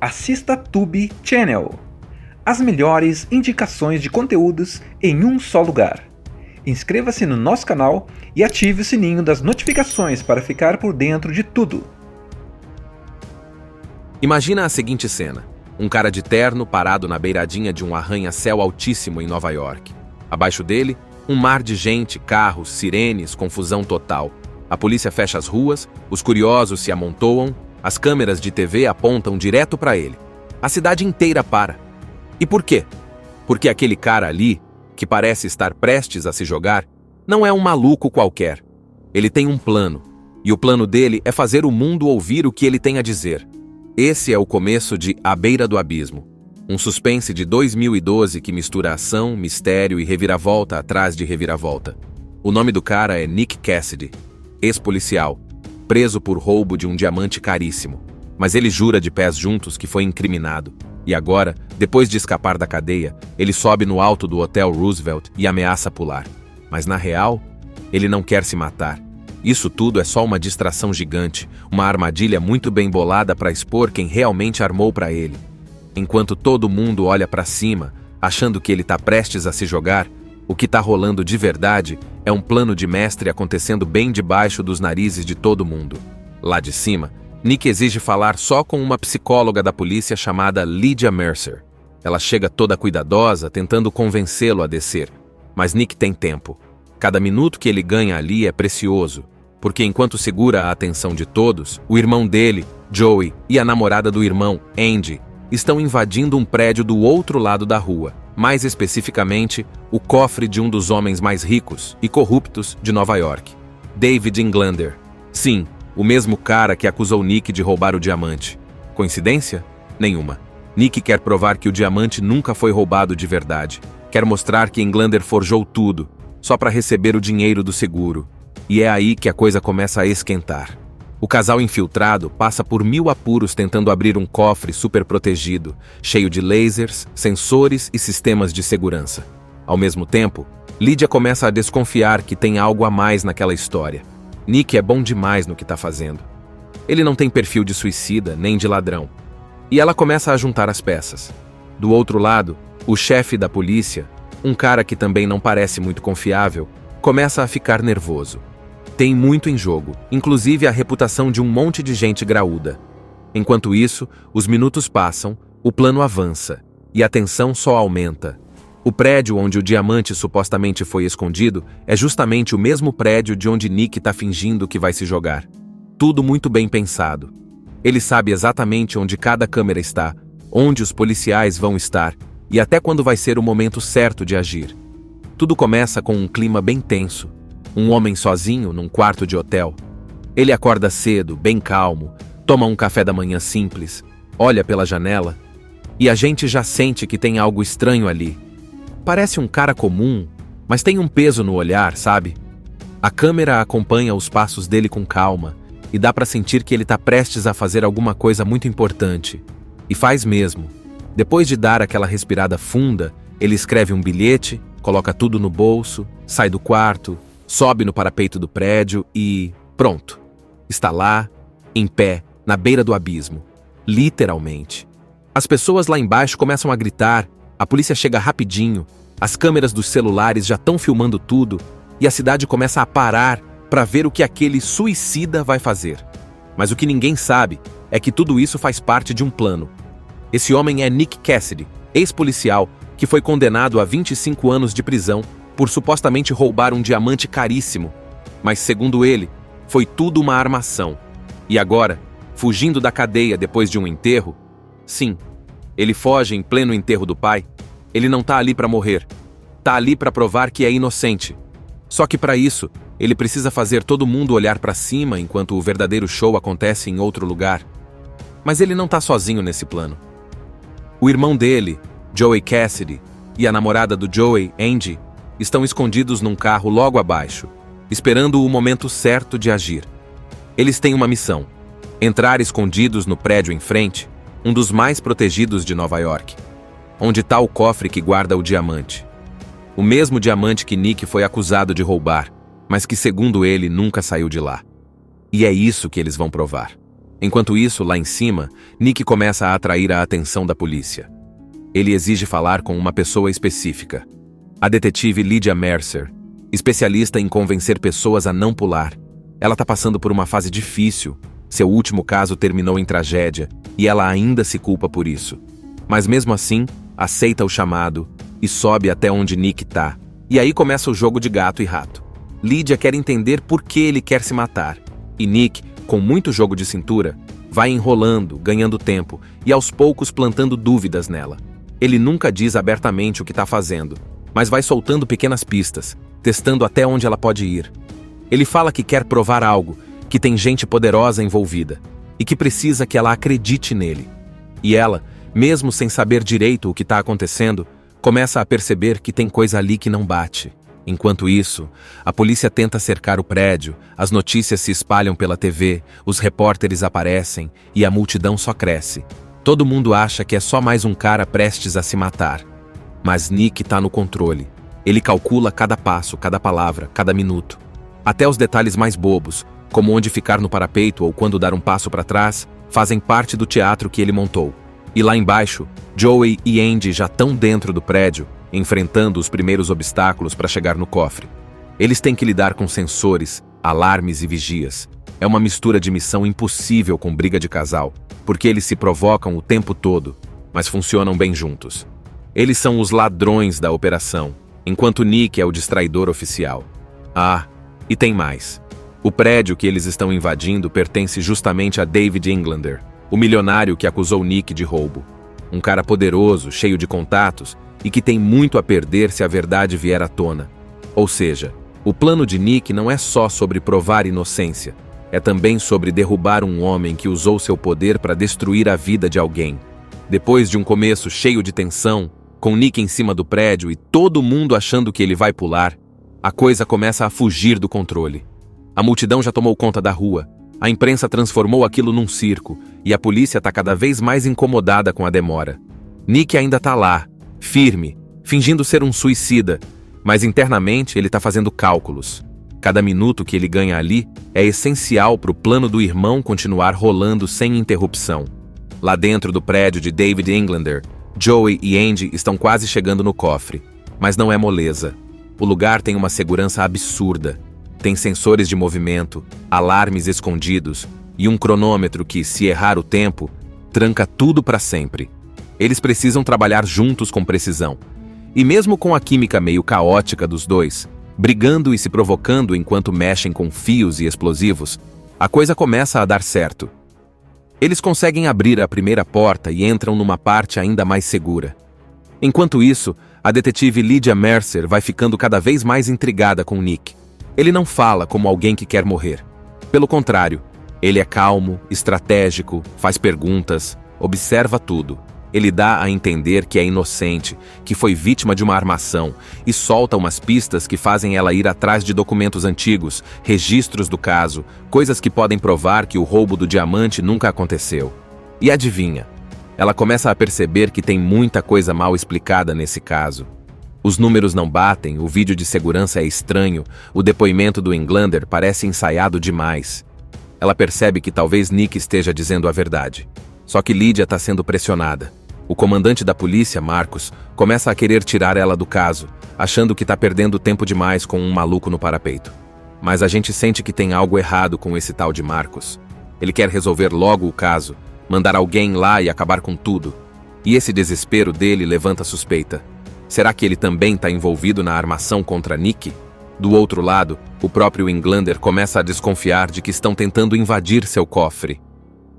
assista Tube Channel. As melhores indicações de conteúdos em um só lugar. Inscreva-se no nosso canal e ative o sininho das notificações para ficar por dentro de tudo. Imagina a seguinte cena. Um cara de terno parado na beiradinha de um arranha-céu altíssimo em Nova York. Abaixo dele, um mar de gente, carros, sirenes, confusão total. A polícia fecha as ruas, os curiosos se amontoam, as câmeras de TV apontam direto para ele. A cidade inteira para. E por quê? Porque aquele cara ali, que parece estar prestes a se jogar, não é um maluco qualquer. Ele tem um plano, e o plano dele é fazer o mundo ouvir o que ele tem a dizer. Esse é o começo de À Beira do Abismo, um suspense de 2012 que mistura ação, mistério e reviravolta atrás de reviravolta. O nome do cara é Nick Cassidy, ex-policial, preso por roubo de um diamante caríssimo. Mas ele jura de pés juntos que foi incriminado. E agora, depois de escapar da cadeia, ele sobe no alto do Hotel Roosevelt e ameaça pular. Mas na real, ele não quer se matar. Isso tudo é só uma distração gigante, uma armadilha muito bem bolada para expor quem realmente armou para ele. Enquanto todo mundo olha para cima, achando que ele está prestes a se jogar, o que está rolando de verdade é um plano de mestre acontecendo bem debaixo dos narizes de todo mundo. Lá de cima, Nick exige falar só com uma psicóloga da polícia chamada Lydia Mercer. Ela chega toda cuidadosa, tentando convencê-lo a descer. Mas Nick tem tempo. Cada minuto que ele ganha ali é precioso, porque enquanto segura a atenção de todos, o irmão dele, Joey, e a namorada do irmão, Andy, estão invadindo um prédio do outro lado da rua. Mais especificamente, o cofre de um dos homens mais ricos e corruptos de Nova York, David Englander. Sim, o mesmo cara que acusou Nick de roubar o diamante. Coincidência? Nenhuma. Nick quer provar que o diamante nunca foi roubado de verdade. Quer mostrar que Englander forjou tudo, só para receber o dinheiro do seguro. E é aí que a coisa começa a esquentar. O casal infiltrado passa por 1000 apuros tentando abrir um cofre super protegido, cheio de lasers, sensores e sistemas de segurança. Ao mesmo tempo, Lydia começa a desconfiar que tem algo a mais naquela história. Nick é bom demais no que está fazendo. Ele não tem perfil de suicida nem de ladrão. E ela começa a juntar as peças. Do outro lado, o chefe da polícia, um cara que também não parece muito confiável, começa a ficar nervoso. Tem muito em jogo, inclusive a reputação de um monte de gente graúda. Enquanto isso, os minutos passam, o plano avança, e a tensão só aumenta. O prédio onde o diamante supostamente foi escondido é justamente o mesmo prédio de onde Nick está fingindo que vai se jogar. Tudo muito bem pensado. Ele sabe exatamente onde cada câmera está, onde os policiais vão estar, e até quando vai ser o momento certo de agir. Tudo começa com um clima bem tenso. Um homem sozinho num quarto de hotel. Ele acorda cedo, bem calmo, toma um café da manhã simples, olha pela janela, e a gente já sente que tem algo estranho ali. Parece um cara comum, mas tem um peso no olhar, sabe? A câmera acompanha os passos dele com calma, e dá pra sentir que ele tá prestes a fazer alguma coisa muito importante. E faz mesmo. Depois de dar aquela respirada funda, ele escreve um bilhete, coloca tudo no bolso, sai do quarto, sobe no parapeito do prédio e... pronto. Está lá, em pé, na beira do abismo. Literalmente. As pessoas lá embaixo começam a gritar, a polícia chega rapidinho, as câmeras dos celulares já estão filmando tudo e a cidade começa a parar para ver o que aquele suicida vai fazer. Mas o que ninguém sabe é que tudo isso faz parte de um plano. Esse homem é Nick Cassidy, ex-policial, que foi condenado a 25 anos de prisão por supostamente roubar um diamante caríssimo. Mas, segundo ele, foi tudo uma armação. E agora, fugindo da cadeia depois de um enterro, sim, ele foge em pleno enterro do pai, ele não tá ali para morrer, tá ali para provar que é inocente. Só que para isso, ele precisa fazer todo mundo olhar para cima enquanto o verdadeiro show acontece em outro lugar. Mas ele não tá sozinho nesse plano. O irmão dele, Joey Cassidy, e a namorada do Joey, Andy, estão escondidos num carro logo abaixo, esperando o momento certo de agir. Eles têm uma missão: entrar escondidos no prédio em frente, um dos mais protegidos de Nova York, onde está o cofre que guarda o diamante. O mesmo diamante que Nick foi acusado de roubar, mas que, segundo ele, nunca saiu de lá. E é isso que eles vão provar. Enquanto isso, lá em cima, Nick começa a atrair a atenção da polícia. Ele exige falar com uma pessoa específica. A detetive Lydia Mercer, especialista em convencer pessoas a não pular. Ela está passando por uma fase difícil. Seu último caso terminou em tragédia e ela ainda se culpa por isso. Mas mesmo assim, aceita o chamado e sobe até onde Nick está. E aí começa o jogo de gato e rato. Lydia quer entender por que ele quer se matar. E Nick, com muito jogo de cintura, vai enrolando, ganhando tempo e aos poucos plantando dúvidas nela. Ele nunca diz abertamente o que está fazendo, mas vai soltando pequenas pistas, testando até onde ela pode ir. Ele fala que quer provar algo, que tem gente poderosa envolvida e que precisa que ela acredite nele. E ela, mesmo sem saber direito o que está acontecendo, começa a perceber que tem coisa ali que não bate. Enquanto isso, a polícia tenta cercar o prédio, as notícias se espalham pela TV, os repórteres aparecem e a multidão só cresce. Todo mundo acha que é só mais um cara prestes a se matar. Mas Nick está no controle. Ele calcula cada passo, cada palavra, cada minuto. Até os detalhes mais bobos, como onde ficar no parapeito ou quando dar um passo para trás, fazem parte do teatro que ele montou. E lá embaixo, Joey e Andy já estão dentro do prédio, enfrentando os primeiros obstáculos para chegar no cofre. Eles têm que lidar com sensores, alarmes e vigias. É uma mistura de missão impossível com briga de casal, porque eles se provocam o tempo todo, mas funcionam bem juntos. Eles são os ladrões da operação, enquanto Nick é o distraidor oficial. Ah, e tem mais. O prédio que eles estão invadindo pertence justamente a David Englander, o milionário que acusou Nick de roubo. Um cara poderoso, cheio de contatos, e que tem muito a perder se a verdade vier à tona. Ou seja, o plano de Nick não é só sobre provar inocência, é também sobre derrubar um homem que usou seu poder para destruir a vida de alguém. Depois de um começo cheio de tensão, com Nick em cima do prédio e todo mundo achando que ele vai pular, a coisa começa a fugir do controle. A multidão já tomou conta da rua, a imprensa transformou aquilo num circo e a polícia está cada vez mais incomodada com a demora. Nick ainda está lá, firme, fingindo ser um suicida, mas internamente ele está fazendo cálculos. Cada minuto que ele ganha ali é essencial para o plano do irmão continuar rolando sem interrupção. Lá dentro do prédio de David Englander, Joey e Andy estão quase chegando no cofre, mas não é moleza. O lugar tem uma segurança absurda. Tem sensores de movimento, alarmes escondidos e um cronômetro que, se errar o tempo, tranca tudo para sempre. Eles precisam trabalhar juntos com precisão. E mesmo com a química meio caótica dos dois, brigando e se provocando enquanto mexem com fios e explosivos, a coisa começa a dar certo. Eles conseguem abrir a primeira porta e entram numa parte ainda mais segura. Enquanto isso, a detetive Lydia Mercer vai ficando cada vez mais intrigada com Nick. Ele não fala como alguém que quer morrer. Pelo contrário, ele é calmo, estratégico, faz perguntas, observa tudo. Ele dá a entender que é inocente, que foi vítima de uma armação e solta umas pistas que fazem ela ir atrás de documentos antigos, registros do caso, coisas que podem provar que o roubo do diamante nunca aconteceu. E adivinha? Ela começa a perceber que tem muita coisa mal explicada nesse caso. Os números não batem, o vídeo de segurança é estranho, o depoimento do Englander parece ensaiado demais. Ela percebe que talvez Nick esteja dizendo a verdade. Só que Lydia está sendo pressionada. O comandante da polícia, Marcos, começa a querer tirar ela do caso, achando que está perdendo tempo demais com um maluco no parapeito. Mas a gente sente que tem algo errado com esse tal de Marcos. Ele quer resolver logo o caso, mandar alguém lá e acabar com tudo. E esse desespero dele levanta suspeita. Será que ele também está envolvido na armação contra Nick? Do outro lado, o próprio Englander começa a desconfiar de que estão tentando invadir seu cofre.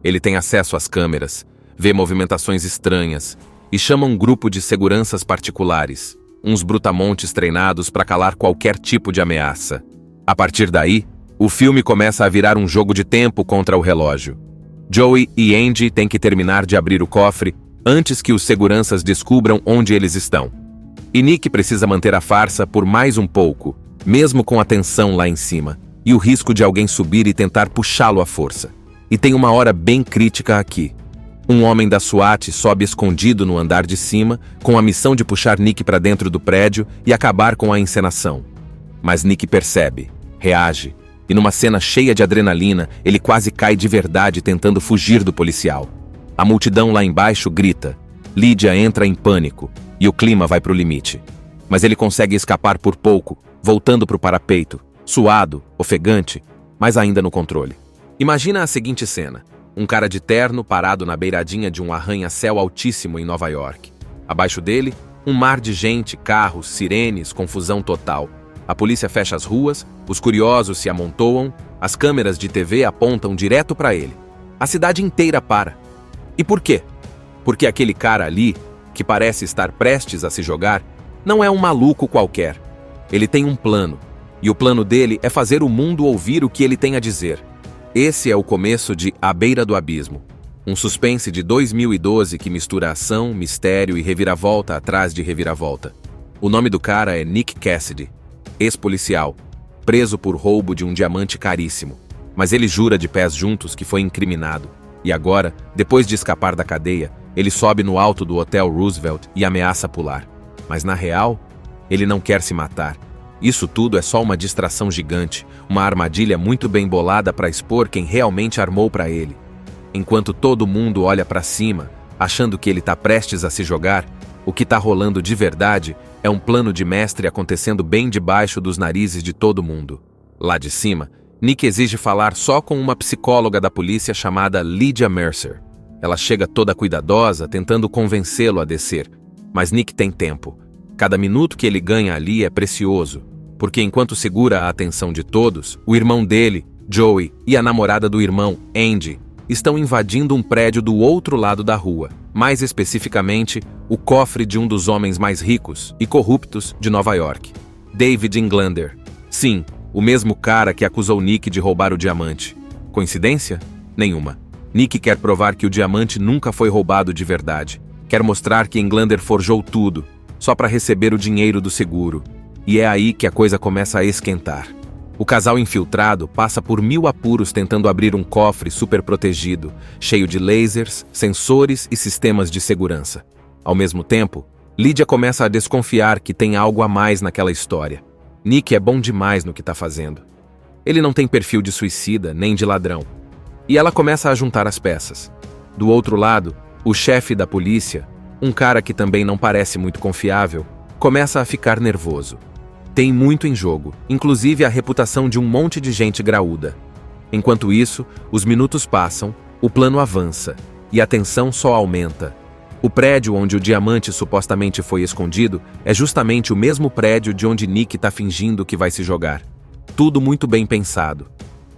Ele tem acesso às câmeras, vê movimentações estranhas e chama um grupo de seguranças particulares, uns brutamontes treinados para calar qualquer tipo de ameaça. A partir daí, o filme começa a virar um jogo de tempo contra o relógio. Joey e Andy têm que terminar de abrir o cofre antes que os seguranças descubram onde eles estão. E Nick precisa manter a farsa por mais um pouco, mesmo com a tensão lá em cima, e o risco de alguém subir e tentar puxá-lo à força. E tem uma hora bem crítica aqui. Um homem da SWAT sobe escondido no andar de cima, com a missão de puxar Nick para dentro do prédio e acabar com a encenação. Mas Nick percebe, reage, E numa cena cheia de adrenalina, ele quase cai de verdade tentando fugir do policial. A multidão lá embaixo grita. Lydia entra em pânico e o clima vai pro limite. Mas ele consegue escapar por pouco, voltando pro parapeito, suado, ofegante, mas ainda no controle. Imagina a seguinte cena. Um cara de terno parado na beiradinha de um arranha-céu altíssimo em Nova York. Abaixo dele, um mar de gente, carros, sirenes, confusão total. A polícia fecha as ruas, os curiosos se amontoam, as câmeras de TV apontam direto para ele. A cidade inteira para. E por quê? Porque aquele cara ali, que parece estar prestes a se jogar, não é um maluco qualquer. Ele tem um plano, e o plano dele é fazer o mundo ouvir o que ele tem a dizer. Esse é o começo de À Beira do Abismo, um suspense de 2012 que mistura ação, mistério e reviravolta atrás de reviravolta. O nome do cara é Nick Cassidy, ex-policial, preso por roubo de um diamante caríssimo, mas ele jura de pés juntos que foi incriminado. E agora, depois de escapar da cadeia, ele sobe no alto do Hotel Roosevelt e ameaça pular. Mas na real, ele não quer se matar. Isso tudo é só uma distração gigante, uma armadilha muito bem bolada para expor quem realmente armou para ele. Enquanto todo mundo olha para cima, achando que ele está prestes a se jogar, o que está rolando de verdade é um plano de mestre acontecendo bem debaixo dos narizes de todo mundo. Lá de cima, Nick exige falar só com uma psicóloga da polícia chamada Lydia Mercer. Ela chega toda cuidadosa, tentando convencê-lo a descer. Mas Nick tem tempo. Cada minuto que ele ganha ali é precioso, porque enquanto segura a atenção de todos, o irmão dele, Joey, e a namorada do irmão, Andy, estão invadindo um prédio do outro lado da rua, mais especificamente, o cofre de um dos homens mais ricos e corruptos de Nova York, David Englander. Sim, o mesmo cara que acusou Nick de roubar o diamante. Coincidência? Nenhuma. Nick quer provar que o diamante nunca foi roubado de verdade. Quer mostrar que Englander forjou tudo, só para receber o dinheiro do seguro. E é aí que a coisa começa a esquentar. O casal infiltrado passa por 1000 apuros tentando abrir um cofre super protegido, cheio de lasers, sensores e sistemas de segurança. Ao mesmo tempo, Lydia começa a desconfiar que tem algo a mais naquela história. Nick é bom demais no que está fazendo. Ele não tem perfil de suicida nem de ladrão. E ela começa a juntar as peças. Do outro lado, o chefe da polícia, um cara que também não parece muito confiável, começa a ficar nervoso. Tem muito em jogo, inclusive a reputação de um monte de gente graúda. Enquanto isso, os minutos passam, o plano avança, e a tensão só aumenta. O prédio onde o diamante supostamente foi escondido é justamente o mesmo prédio de onde Nick está fingindo que vai se jogar. Tudo muito bem pensado.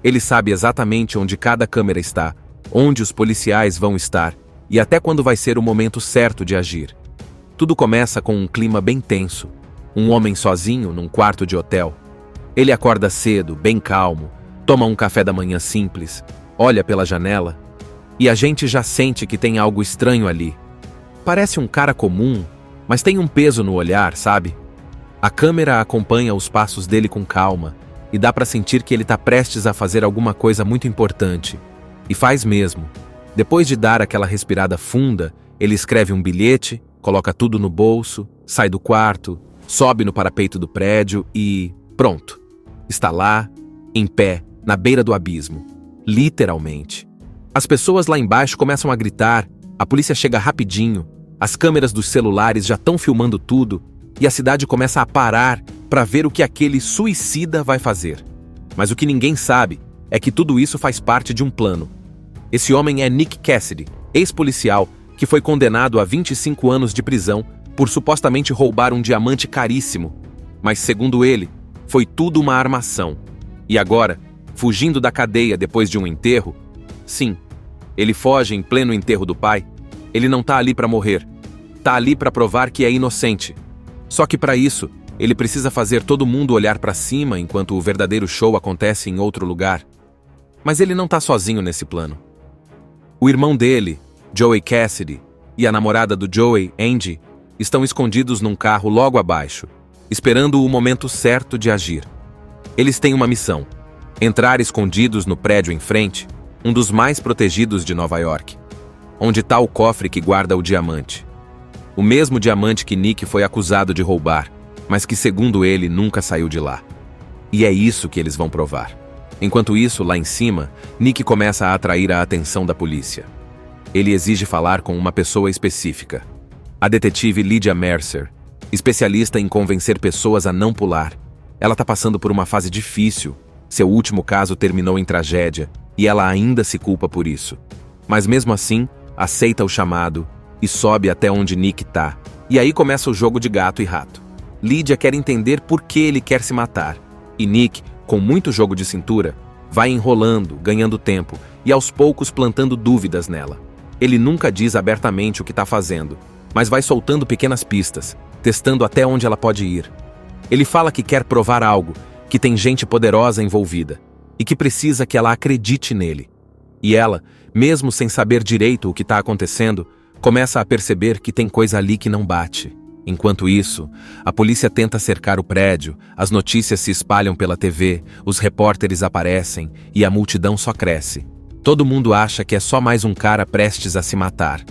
Ele sabe exatamente onde cada câmera está, onde os policiais vão estar, e até quando vai ser o momento certo de agir. Tudo começa com um clima bem tenso. Um homem sozinho num quarto de hotel. Ele acorda cedo, bem calmo, toma um café da manhã simples, olha pela janela, e a gente já sente que tem algo estranho ali. Parece um cara comum, mas tem um peso no olhar, sabe? A câmera acompanha os passos dele com calma, e dá para sentir que ele está prestes a fazer alguma coisa muito importante. E faz mesmo. Depois de dar aquela respirada funda, ele escreve um bilhete, coloca tudo no bolso, sai do quarto, sobe no parapeito do prédio e... pronto. Está lá, em pé, na beira do abismo. Literalmente. As pessoas lá embaixo começam a gritar, a polícia chega rapidinho, as câmeras dos celulares já estão filmando tudo e a cidade começa a parar para ver o que aquele suicida vai fazer. Mas o que ninguém sabe é que tudo isso faz parte de um plano. Esse homem é Nick Cassidy, ex-policial, que foi condenado a 25 anos de prisão por supostamente roubar um diamante caríssimo. Mas, segundo ele, foi tudo uma armação. E agora, fugindo da cadeia depois de um enterro, sim, ele foge em pleno enterro do pai, ele não tá ali para morrer, tá ali para provar que é inocente. Só que para isso, ele precisa fazer todo mundo olhar para cima enquanto o verdadeiro show acontece em outro lugar. Mas ele não tá sozinho nesse plano. O irmão dele, Joey Cassidy, e a namorada do Joey, Andy, estão escondidos num carro logo abaixo, esperando o momento certo de agir. Eles têm uma missão: entrar escondidos no prédio em frente, um dos mais protegidos de Nova York, onde está o cofre que guarda o diamante. O mesmo diamante que Nick foi acusado de roubar, mas que, segundo ele, nunca saiu de lá. E é isso que eles vão provar. Enquanto isso, lá em cima, Nick começa a atrair a atenção da polícia. Ele exige falar com uma pessoa específica. A detetive Lydia Mercer, especialista em convencer pessoas a não pular. Ela está passando por uma fase difícil. Seu último caso terminou em tragédia e ela ainda se culpa por isso. Mas mesmo assim, aceita o chamado e sobe até onde Nick está. E aí começa o jogo de gato e rato. Lydia quer entender por que ele quer se matar. E Nick, com muito jogo de cintura, vai enrolando, ganhando tempo e aos poucos plantando dúvidas nela. Ele nunca diz abertamente o que está fazendo, mas vai soltando pequenas pistas, testando até onde ela pode ir. Ele fala que quer provar algo, que tem gente poderosa envolvida e que precisa que ela acredite nele. E ela, mesmo sem saber direito o que está acontecendo, começa a perceber que tem coisa ali que não bate. Enquanto isso, a polícia tenta cercar o prédio, as notícias se espalham pela TV, os repórteres aparecem e a multidão só cresce. Todo mundo acha que é só mais um cara prestes a se matar.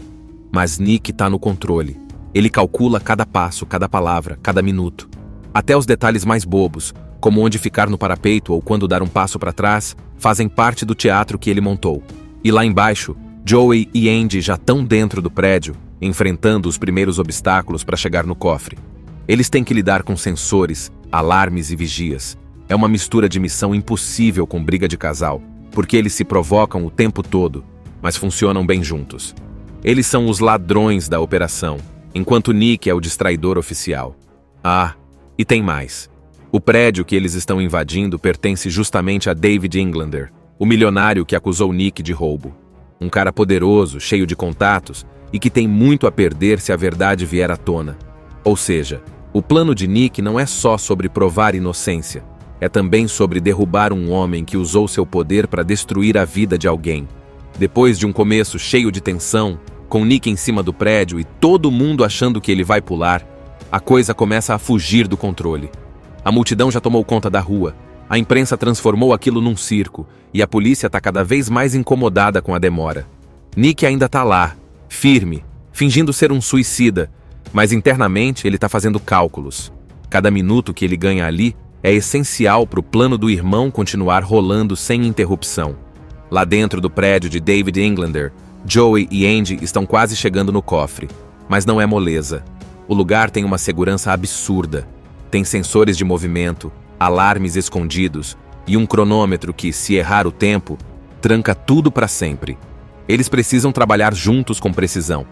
Mas Nick está no controle. Ele calcula cada passo, cada palavra, cada minuto. Até os detalhes mais bobos, como onde ficar no parapeito ou quando dar um passo para trás, fazem parte do teatro que ele montou. E lá embaixo, Joey e Andy já estão dentro do prédio, enfrentando os primeiros obstáculos para chegar no cofre. Eles têm que lidar com sensores, alarmes e vigias. É uma mistura de missão impossível com briga de casal, porque eles se provocam o tempo todo, mas funcionam bem juntos. Eles são os ladrões da operação, enquanto Nick é o distraidor oficial. Ah, e tem mais. O prédio que eles estão invadindo pertence justamente a David Englander, o milionário que acusou Nick de roubo. Um cara poderoso, cheio de contatos, e que tem muito a perder se a verdade vier à tona. Ou seja, o plano de Nick não é só sobre provar inocência, é também sobre derrubar um homem que usou seu poder para destruir a vida de alguém. Depois de um começo cheio de tensão, com Nick em cima do prédio e todo mundo achando que ele vai pular, a coisa começa a fugir do controle. A multidão já tomou conta da rua, a imprensa transformou aquilo num circo e a polícia está cada vez mais incomodada com a demora. Nick ainda está lá, firme, fingindo ser um suicida, mas internamente ele está fazendo cálculos. Cada minuto que ele ganha ali é essencial para o plano do irmão continuar rolando sem interrupção. Lá dentro do prédio de David Englander, Joey e Andy estão quase chegando no cofre, mas não é moleza. O lugar tem uma segurança absurda. Tem sensores de movimento, alarmes escondidos e um cronômetro que, se errar o tempo, tranca tudo para sempre. Eles precisam trabalhar juntos com precisão.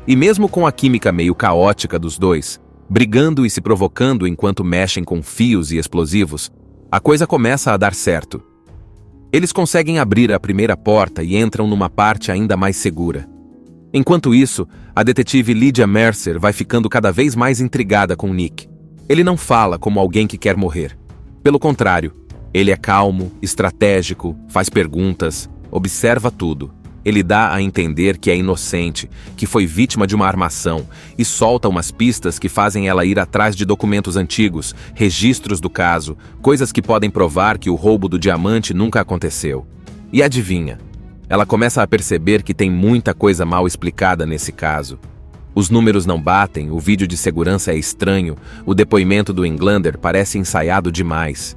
E mesmo com a química meio caótica dos dois, brigando e se provocando enquanto mexem com fios e explosivos, a coisa começa a dar certo. Eles conseguem abrir a primeira porta e entram numa parte ainda mais segura. Enquanto isso, a detetive Lydia Mercer vai ficando cada vez mais intrigada com Nick. Ele não fala como alguém que quer morrer. Pelo contrário, ele é calmo, estratégico, faz perguntas, observa tudo. Ele dá a entender que é inocente, que foi vítima de uma armação e solta umas pistas que fazem ela ir atrás de documentos antigos, registros do caso, coisas que podem provar que o roubo do diamante nunca aconteceu. E adivinha? Ela começa a perceber que tem muita coisa mal explicada nesse caso. Os números não batem, o vídeo de segurança é estranho, o depoimento do Englander parece ensaiado demais.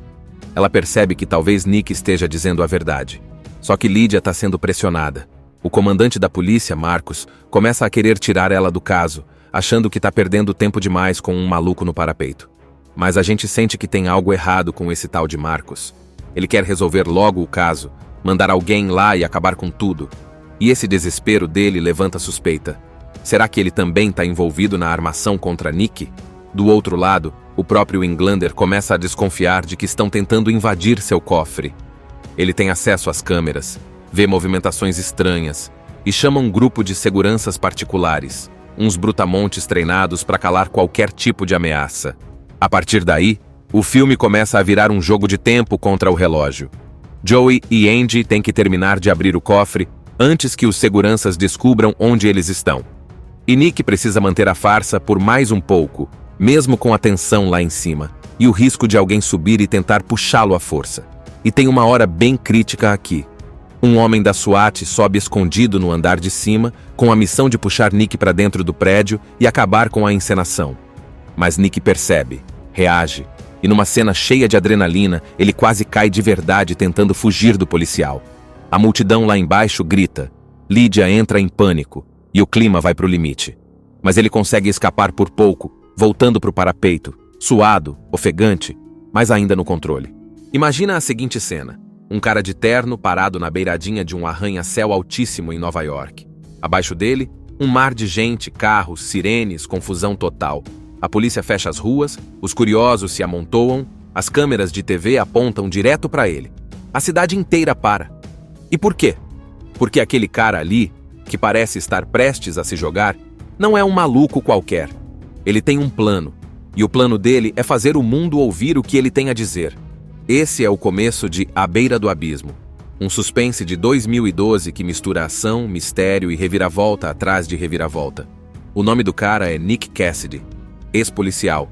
Ela percebe que talvez Nick esteja dizendo a verdade. Só que Lydia está sendo pressionada. O comandante da polícia, Marcos, começa a querer tirar ela do caso, achando que está perdendo tempo demais com um maluco no parapeito. Mas a gente sente que tem algo errado com esse tal de Marcos. Ele quer resolver logo o caso, mandar alguém lá e acabar com tudo. E esse desespero dele levanta suspeita. Será que ele também está envolvido na armação contra Nick? Do outro lado, o próprio Englander começa a desconfiar de que estão tentando invadir seu cofre. Ele tem acesso às câmeras, vê movimentações estranhas e chama um grupo de seguranças particulares, uns brutamontes treinados para calar qualquer tipo de ameaça. A partir daí, o filme começa a virar um jogo de tempo contra o relógio. Joey e Andy têm que terminar de abrir o cofre antes que os seguranças descubram onde eles estão. E Nick precisa manter a farsa por mais um pouco, mesmo com a tensão lá em cima, e o risco de alguém subir e tentar puxá-lo à força. E tem uma hora bem crítica aqui. Um homem da SWAT sobe escondido no andar de cima, com a missão de puxar Nick para dentro do prédio e acabar com a encenação. Mas Nick percebe, reage, E numa cena cheia de adrenalina, ele quase cai de verdade tentando fugir do policial. A multidão lá embaixo grita. Lydia entra em pânico e o clima vai pro limite. Mas ele consegue escapar por pouco, voltando pro parapeito, suado, ofegante, mas ainda no controle. Imagina a seguinte cena. Um cara de terno parado na beiradinha de um arranha-céu altíssimo em Nova York. Abaixo dele, um mar de gente, carros, sirenes, confusão total. A polícia fecha as ruas, os curiosos se amontoam, as câmeras de TV apontam direto para ele. A cidade inteira para. E por quê? Porque aquele cara ali, que parece estar prestes a se jogar, não é um maluco qualquer. Ele tem um plano, e o plano dele é fazer o mundo ouvir o que ele tem a dizer. Esse é o começo de À Beira do Abismo, um suspense de 2012 que mistura ação, mistério e reviravolta atrás de reviravolta. O nome do cara é Nick Cassidy, ex-policial,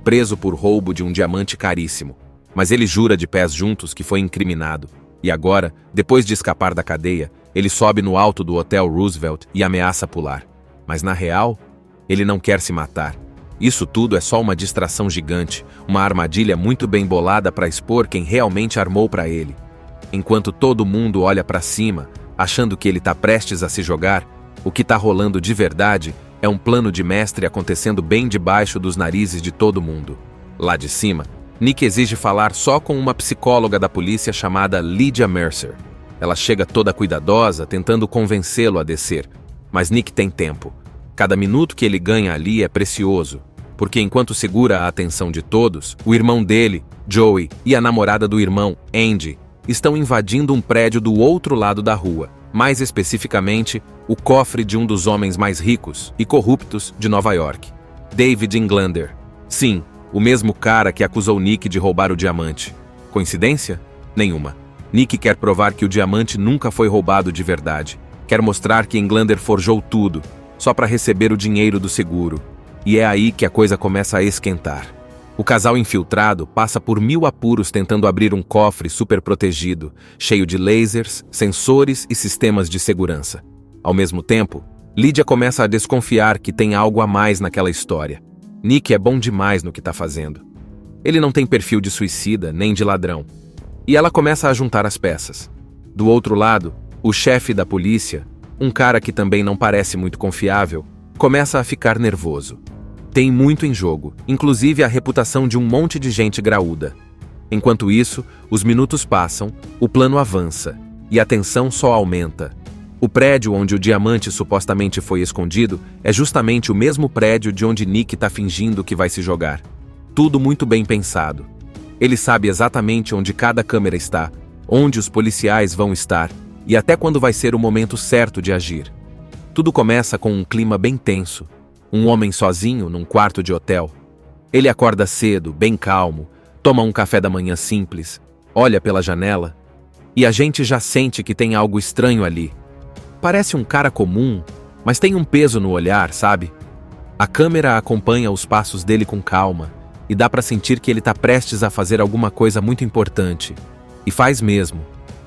preso por roubo de um diamante caríssimo, mas ele jura de pés juntos que foi incriminado. E agora, depois de escapar da cadeia, ele sobe no alto do Hotel Roosevelt e ameaça pular. Mas na real, ele não quer se matar. Isso tudo é só uma distração gigante, uma armadilha muito bem bolada para expor quem realmente armou para ele. Enquanto todo mundo olha para cima, achando que ele está prestes a se jogar, o que está rolando de verdade é um plano de mestre acontecendo bem debaixo dos narizes de todo mundo. Lá de cima, Nick exige falar só com uma psicóloga da polícia chamada Lydia Mercer. Ela chega toda cuidadosa, tentando convencê-lo a descer. Mas Nick tem tempo. Cada minuto que ele ganha ali é precioso, porque enquanto segura a atenção de todos, o irmão dele, Joey, e a namorada do irmão, Andy, estão invadindo um prédio do outro lado da rua, mais especificamente, o cofre de um dos homens mais ricos e corruptos de Nova York, David Englander. Sim, o mesmo cara que acusou Nick de roubar o diamante. Coincidência? Nenhuma. Nick quer provar que o diamante nunca foi roubado de verdade. Quer mostrar que Englander forjou tudo, só para receber o dinheiro do seguro. E é aí que a coisa começa a esquentar. O casal infiltrado passa por 1000 apuros tentando abrir um cofre super protegido, cheio de lasers, sensores e sistemas de segurança. Ao mesmo tempo, Lydia começa a desconfiar que tem algo a mais naquela história. Nick é bom demais no que está fazendo. Ele não tem perfil de suicida nem de ladrão. E ela começa a juntar as peças. Do outro lado, o chefe da polícia, um cara que também não parece muito confiável, começa a ficar nervoso. Tem muito em jogo, inclusive a reputação de um monte de gente graúda. Enquanto isso, os minutos passam, o plano avança, e a tensão só aumenta. O prédio onde o diamante supostamente foi escondido é justamente o mesmo prédio de onde Nick está fingindo que vai se jogar. Tudo muito bem pensado. Ele sabe exatamente onde cada câmera está, onde os policiais vão estar, e até quando vai ser o momento certo de agir. Tudo começa com um clima bem tenso. Um homem sozinho num quarto de hotel. Ele acorda cedo, bem calmo, toma um café da manhã simples, olha pela janela, e a gente já sente que tem algo estranho ali. Parece um cara comum, mas tem um peso no olhar, sabe? A câmera acompanha os passos dele com calma, e dá pra sentir que ele tá prestes a fazer alguma coisa muito importante. E faz mesmo.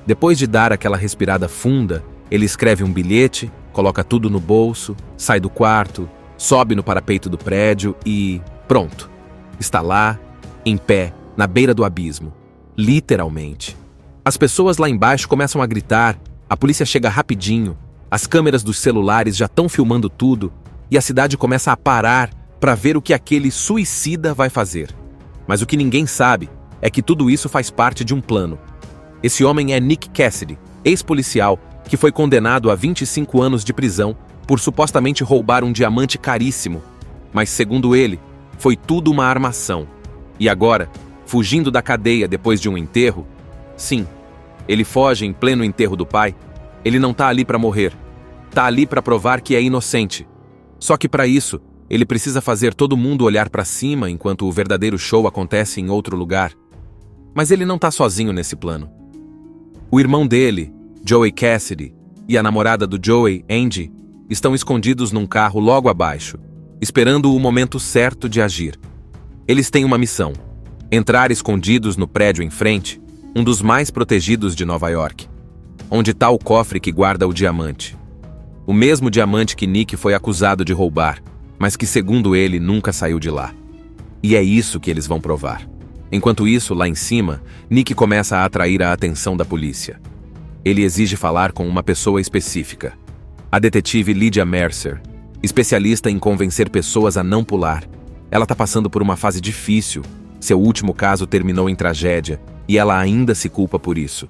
Depois de dar aquela respirada funda, ele escreve um bilhete, coloca tudo no bolso, sai do quarto, sobe no parapeito do prédio e... pronto. Está lá, em pé, na beira do abismo. Literalmente. As pessoas lá embaixo começam a gritar, a polícia chega rapidinho, as câmeras dos celulares já estão filmando tudo e a cidade começa a parar para ver o que aquele suicida vai fazer. Mas o que ninguém sabe é que tudo isso faz parte de um plano. Esse homem é Nick Cassidy, ex-policial, que foi condenado a 25 anos de prisão por supostamente roubar um diamante caríssimo. Mas, segundo ele, foi tudo uma armação. E agora, fugindo da cadeia depois de um enterro, sim, ele foge em pleno enterro do pai, ele não tá ali para morrer. Tá ali para provar que é inocente. Só que para isso, ele precisa fazer todo mundo olhar para cima enquanto o verdadeiro show acontece em outro lugar. Mas ele não tá sozinho nesse plano. O irmão dele, Joey Cassidy, e a namorada do Joey, Andy, estão escondidos num carro logo abaixo, esperando o momento certo de agir. Eles têm uma missão: entrar escondidos no prédio em frente, um dos mais protegidos de Nova York, onde está o cofre que guarda o diamante. O mesmo diamante que Nick foi acusado de roubar, mas que, segundo ele, nunca saiu de lá. E é isso que eles vão provar. Enquanto isso, lá em cima, Nick começa a atrair a atenção da polícia. Ele exige falar com uma pessoa específica. A detetive Lydia Mercer, especialista em convencer pessoas a não pular. Ela está passando por uma fase difícil. Seu último caso terminou em tragédia e ela ainda se culpa por isso.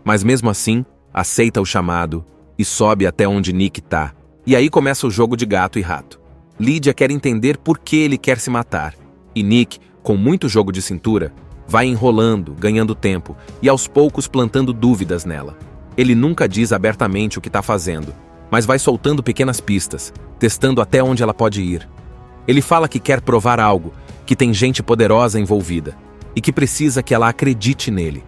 Mas mesmo assim, aceita o chamado e sobe até onde Nick está. E aí começa o jogo de gato e rato. Lydia quer entender por que ele quer se matar. E Nick, com muito jogo de cintura, vai enrolando, ganhando tempo e aos poucos plantando dúvidas nela. Ele nunca diz abertamente o que está fazendo, mas vai soltando pequenas pistas, testando até onde ela pode ir. Ele fala que quer provar algo, que tem gente poderosa envolvida e que precisa que ela acredite nele.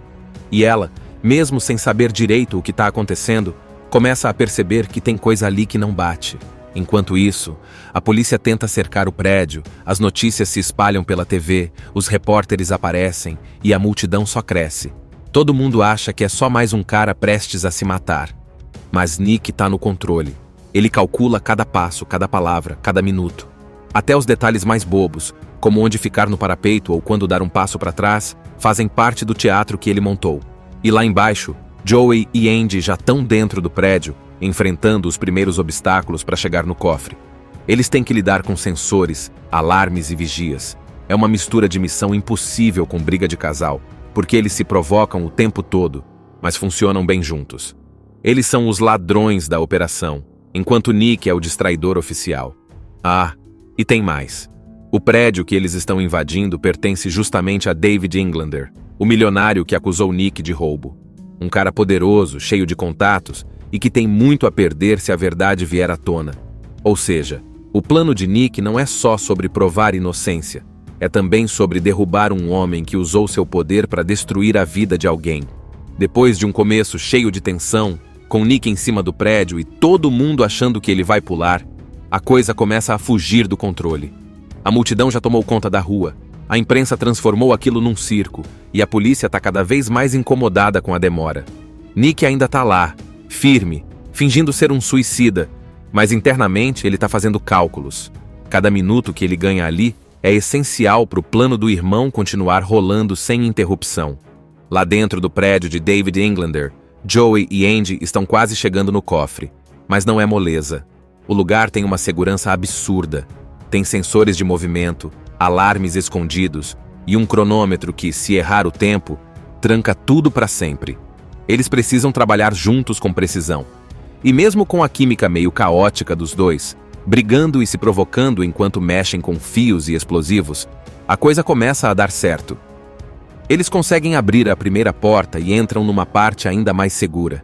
E ela, mesmo sem saber direito o que está acontecendo, começa a perceber que tem coisa ali que não bate. Enquanto isso, a polícia tenta cercar o prédio, as notícias se espalham pela TV, os repórteres aparecem e a multidão só cresce. Todo mundo acha que é só mais um cara prestes a se matar. Mas Nick está no controle. Ele calcula cada passo, cada palavra, cada minuto. Até os detalhes mais bobos, como onde ficar no parapeito ou quando dar um passo para trás, fazem parte do teatro que ele montou. E lá embaixo, Joey e Andy já estão dentro do prédio, enfrentando os primeiros obstáculos para chegar no cofre. Eles têm que lidar com sensores, alarmes e vigias. É uma mistura de missão impossível com briga de casal, porque eles se provocam o tempo todo, mas funcionam bem juntos. Eles são os ladrões da operação, enquanto Nick é o distraidor oficial. Ah, e tem mais. O prédio que eles estão invadindo pertence justamente a David Englander, o milionário que acusou Nick de roubo. Um cara poderoso, cheio de contatos, e que tem muito a perder se a verdade vier à tona. Ou seja, o plano de Nick não é só sobre provar inocência, é também sobre derrubar um homem que usou seu poder para destruir a vida de alguém. Depois de um começo cheio de tensão, com Nick em cima do prédio e todo mundo achando que ele vai pular, a coisa começa a fugir do controle. A multidão já tomou conta da rua, a imprensa transformou aquilo num circo e a polícia está cada vez mais incomodada com a demora. Nick ainda está lá, firme, fingindo ser um suicida, mas internamente ele está fazendo cálculos. Cada minuto que ele ganha ali é essencial para o plano do irmão continuar rolando sem interrupção. Lá dentro do prédio de David Englander, Joey e Andy estão quase chegando no cofre, mas não é moleza. O lugar tem uma segurança absurda. Tem sensores de movimento, alarmes escondidos e um cronômetro que, se errar o tempo, tranca tudo para sempre. Eles precisam trabalhar juntos com precisão. E mesmo com a química meio caótica dos dois, brigando e se provocando enquanto mexem com fios e explosivos, a coisa começa a dar certo. Eles conseguem abrir a primeira porta e entram numa parte ainda mais segura.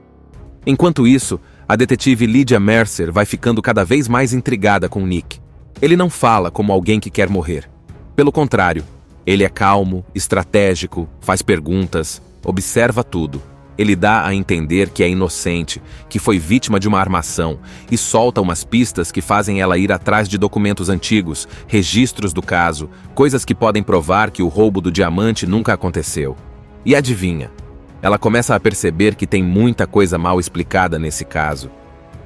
Enquanto isso, a detetive Lydia Mercer vai ficando cada vez mais intrigada com Nick. Ele não fala como alguém que quer morrer. Pelo contrário, ele é calmo, estratégico, faz perguntas, observa tudo. Ele dá a entender que é inocente, que foi vítima de uma armação e solta umas pistas que fazem ela ir atrás de documentos antigos, registros do caso, coisas que podem provar que o roubo do diamante nunca aconteceu. E adivinha? Ela começa a perceber que tem muita coisa mal explicada nesse caso.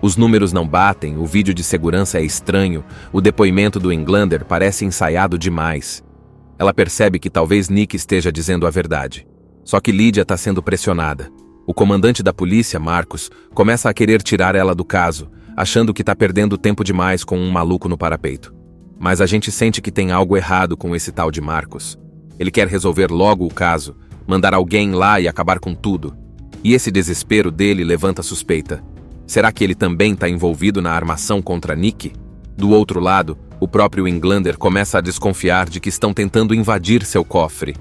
Os números não batem, o vídeo de segurança é estranho, o depoimento do Englander parece ensaiado demais. Ela percebe que talvez Nick esteja dizendo a verdade. Só que Lydia está sendo pressionada. O comandante da polícia, Marcos, começa a querer tirar ela do caso, achando que está perdendo tempo demais com um maluco no parapeito. Mas a gente sente que tem algo errado com esse tal de Marcos. Ele quer resolver logo o caso, mandar alguém lá e acabar com tudo. E esse desespero dele levanta suspeita. Será que ele também está envolvido na armação contra Nick? Do outro lado, o próprio Englander começa a desconfiar de que estão tentando invadir seu cofre.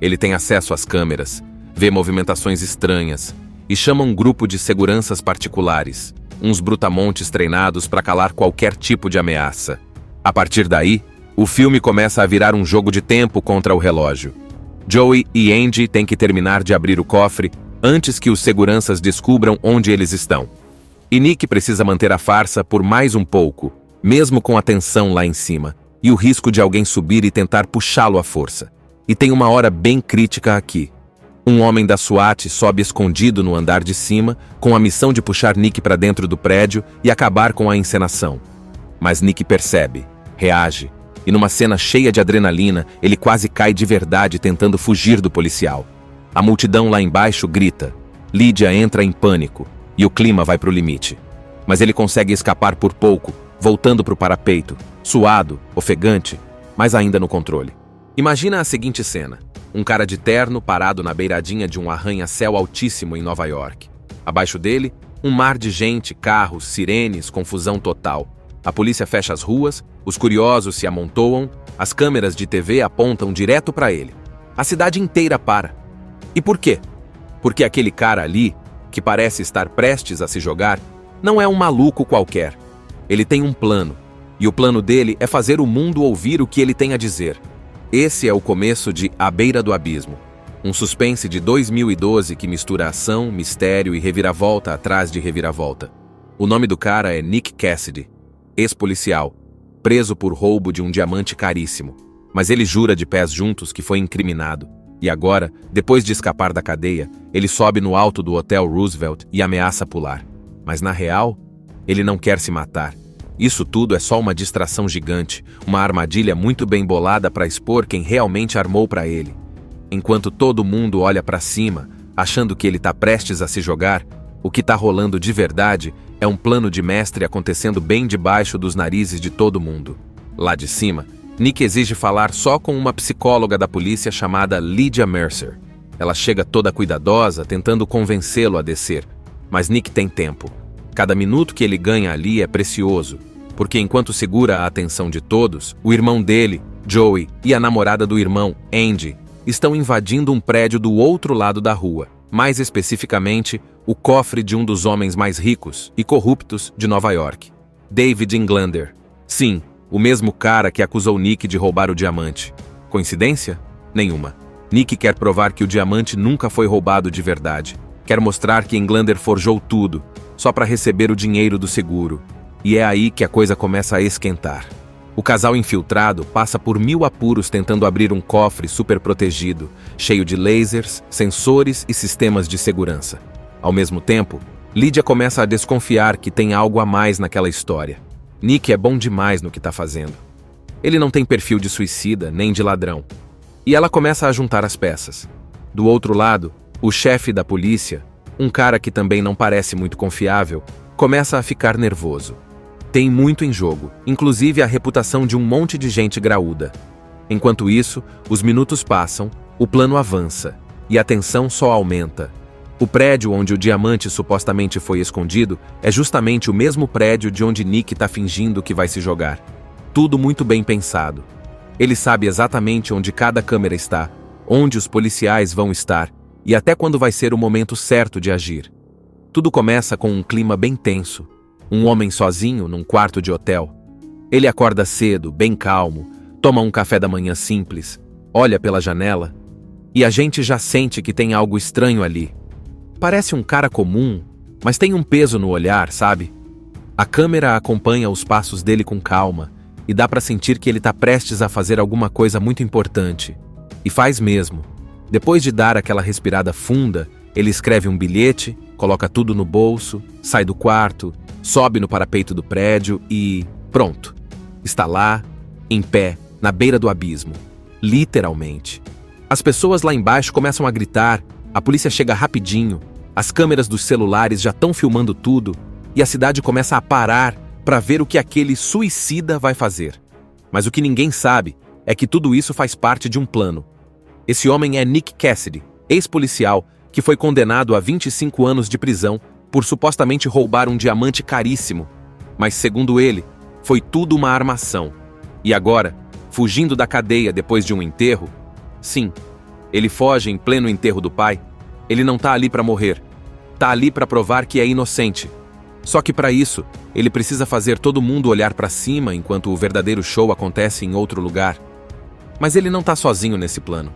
Ele tem acesso às câmeras, vê movimentações estranhas e chama um grupo de seguranças particulares, uns brutamontes treinados para calar qualquer tipo de ameaça. A partir daí, o filme começa a virar um jogo de tempo contra o relógio. Joey e Andy têm que terminar de abrir o cofre antes que os seguranças descubram onde eles estão. E Nick precisa manter a farsa por mais um pouco, mesmo com a tensão lá em cima, e o risco de alguém subir e tentar puxá-lo à força. E tem uma hora bem crítica aqui. Um homem da SWAT sobe escondido no andar de cima, com a missão de puxar Nick para dentro do prédio e acabar com a encenação. Mas Nick percebe, reage, e numa cena cheia de adrenalina, ele quase cai de verdade tentando fugir do policial. A multidão lá embaixo grita. Lydia entra em pânico e o clima vai para o limite. Mas ele consegue escapar por pouco, voltando para o parapeito, suado, ofegante, mas ainda no controle. Imagina a seguinte cena. Um cara de terno parado na beiradinha de um arranha-céu altíssimo em Nova York. Abaixo dele, um mar de gente, carros, sirenes, confusão total. A polícia fecha as ruas, os curiosos se amontoam, as câmeras de TV apontam direto para ele. A cidade inteira para. E por quê? Porque aquele cara ali, que parece estar prestes a se jogar, não é um maluco qualquer. Ele tem um plano, e o plano dele é fazer o mundo ouvir o que ele tem a dizer. Esse é o começo de À Beira do Abismo, um suspense de 2012 que mistura ação, mistério e reviravolta atrás de reviravolta. O nome do cara é Nick Cassidy, ex-policial, preso por roubo de um diamante caríssimo, mas ele jura de pés juntos que foi incriminado. E agora, depois de escapar da cadeia, ele sobe no alto do Hotel Roosevelt e ameaça pular. Mas na real, ele não quer se matar. Isso tudo é só uma distração gigante, uma armadilha muito bem bolada para expor quem realmente armou para ele. Enquanto todo mundo olha para cima, achando que ele está prestes a se jogar, o que está rolando de verdade é um plano de mestre acontecendo bem debaixo dos narizes de todo mundo. Lá de cima, Nick exige falar só com uma psicóloga da polícia chamada Lydia Mercer. Ela chega toda cuidadosa, tentando convencê-lo a descer. Mas Nick tem tempo. Cada minuto que ele ganha ali é precioso, porque enquanto segura a atenção de todos, o irmão dele, Joey, e a namorada do irmão, Andy, estão invadindo um prédio do outro lado da rua, mais especificamente, o cofre de um dos homens mais ricos e corruptos de Nova York, David Englander. Sim, o mesmo cara que acusou Nick de roubar o diamante. Coincidência? Nenhuma. Nick quer provar que o diamante nunca foi roubado de verdade. Quer mostrar que Englander forjou tudo, só para receber o dinheiro do seguro. E é aí que a coisa começa a esquentar. O casal infiltrado passa por 1000 apuros tentando abrir um cofre super protegido, cheio de lasers, sensores e sistemas de segurança. Ao mesmo tempo, Lydia começa a desconfiar que tem algo a mais naquela história. Nick é bom demais no que está fazendo. Ele não tem perfil de suicida nem de ladrão. E ela começa a juntar as peças. Do outro lado, o chefe da polícia, um cara que também não parece muito confiável, começa a ficar nervoso. Tem muito em jogo, inclusive a reputação de um monte de gente graúda. Enquanto isso, os minutos passam, o plano avança, e a tensão só aumenta. O prédio onde o diamante supostamente foi escondido é justamente o mesmo prédio de onde Nick está fingindo que vai se jogar. Tudo muito bem pensado. Ele sabe exatamente onde cada câmera está, onde os policiais vão estar, e até quando vai ser o momento certo de agir. Tudo começa com um clima bem tenso. Um homem sozinho num quarto de hotel. Ele acorda cedo, bem calmo, toma um café da manhã simples, olha pela janela, e a gente já sente que tem algo estranho ali. Parece um cara comum, mas tem um peso no olhar, sabe? A câmera acompanha os passos dele com calma, e dá pra sentir que ele tá prestes a fazer alguma coisa muito importante. E faz mesmo. Depois de dar aquela respirada funda, ele escreve um bilhete, coloca tudo no bolso, sai do quarto, sobe no parapeito do prédio e... pronto. Está lá, em pé, na beira do abismo. Literalmente. As pessoas lá embaixo começam a gritar, a polícia chega rapidinho, as câmeras dos celulares já estão filmando tudo e a cidade começa a parar para ver o que aquele suicida vai fazer. Mas o que ninguém sabe é que tudo isso faz parte de um plano. Esse homem é Nick Cassidy, ex-policial, que foi condenado a 25 anos de prisão por supostamente roubar um diamante caríssimo. Mas, segundo ele, foi tudo uma armação. E agora, fugindo da cadeia depois de um enterro, sim, ele foge em pleno enterro do pai, ele não tá ali para morrer, tá ali para provar que é inocente. Só que para isso, ele precisa fazer todo mundo olhar para cima enquanto o verdadeiro show acontece em outro lugar. Mas ele não tá sozinho nesse plano.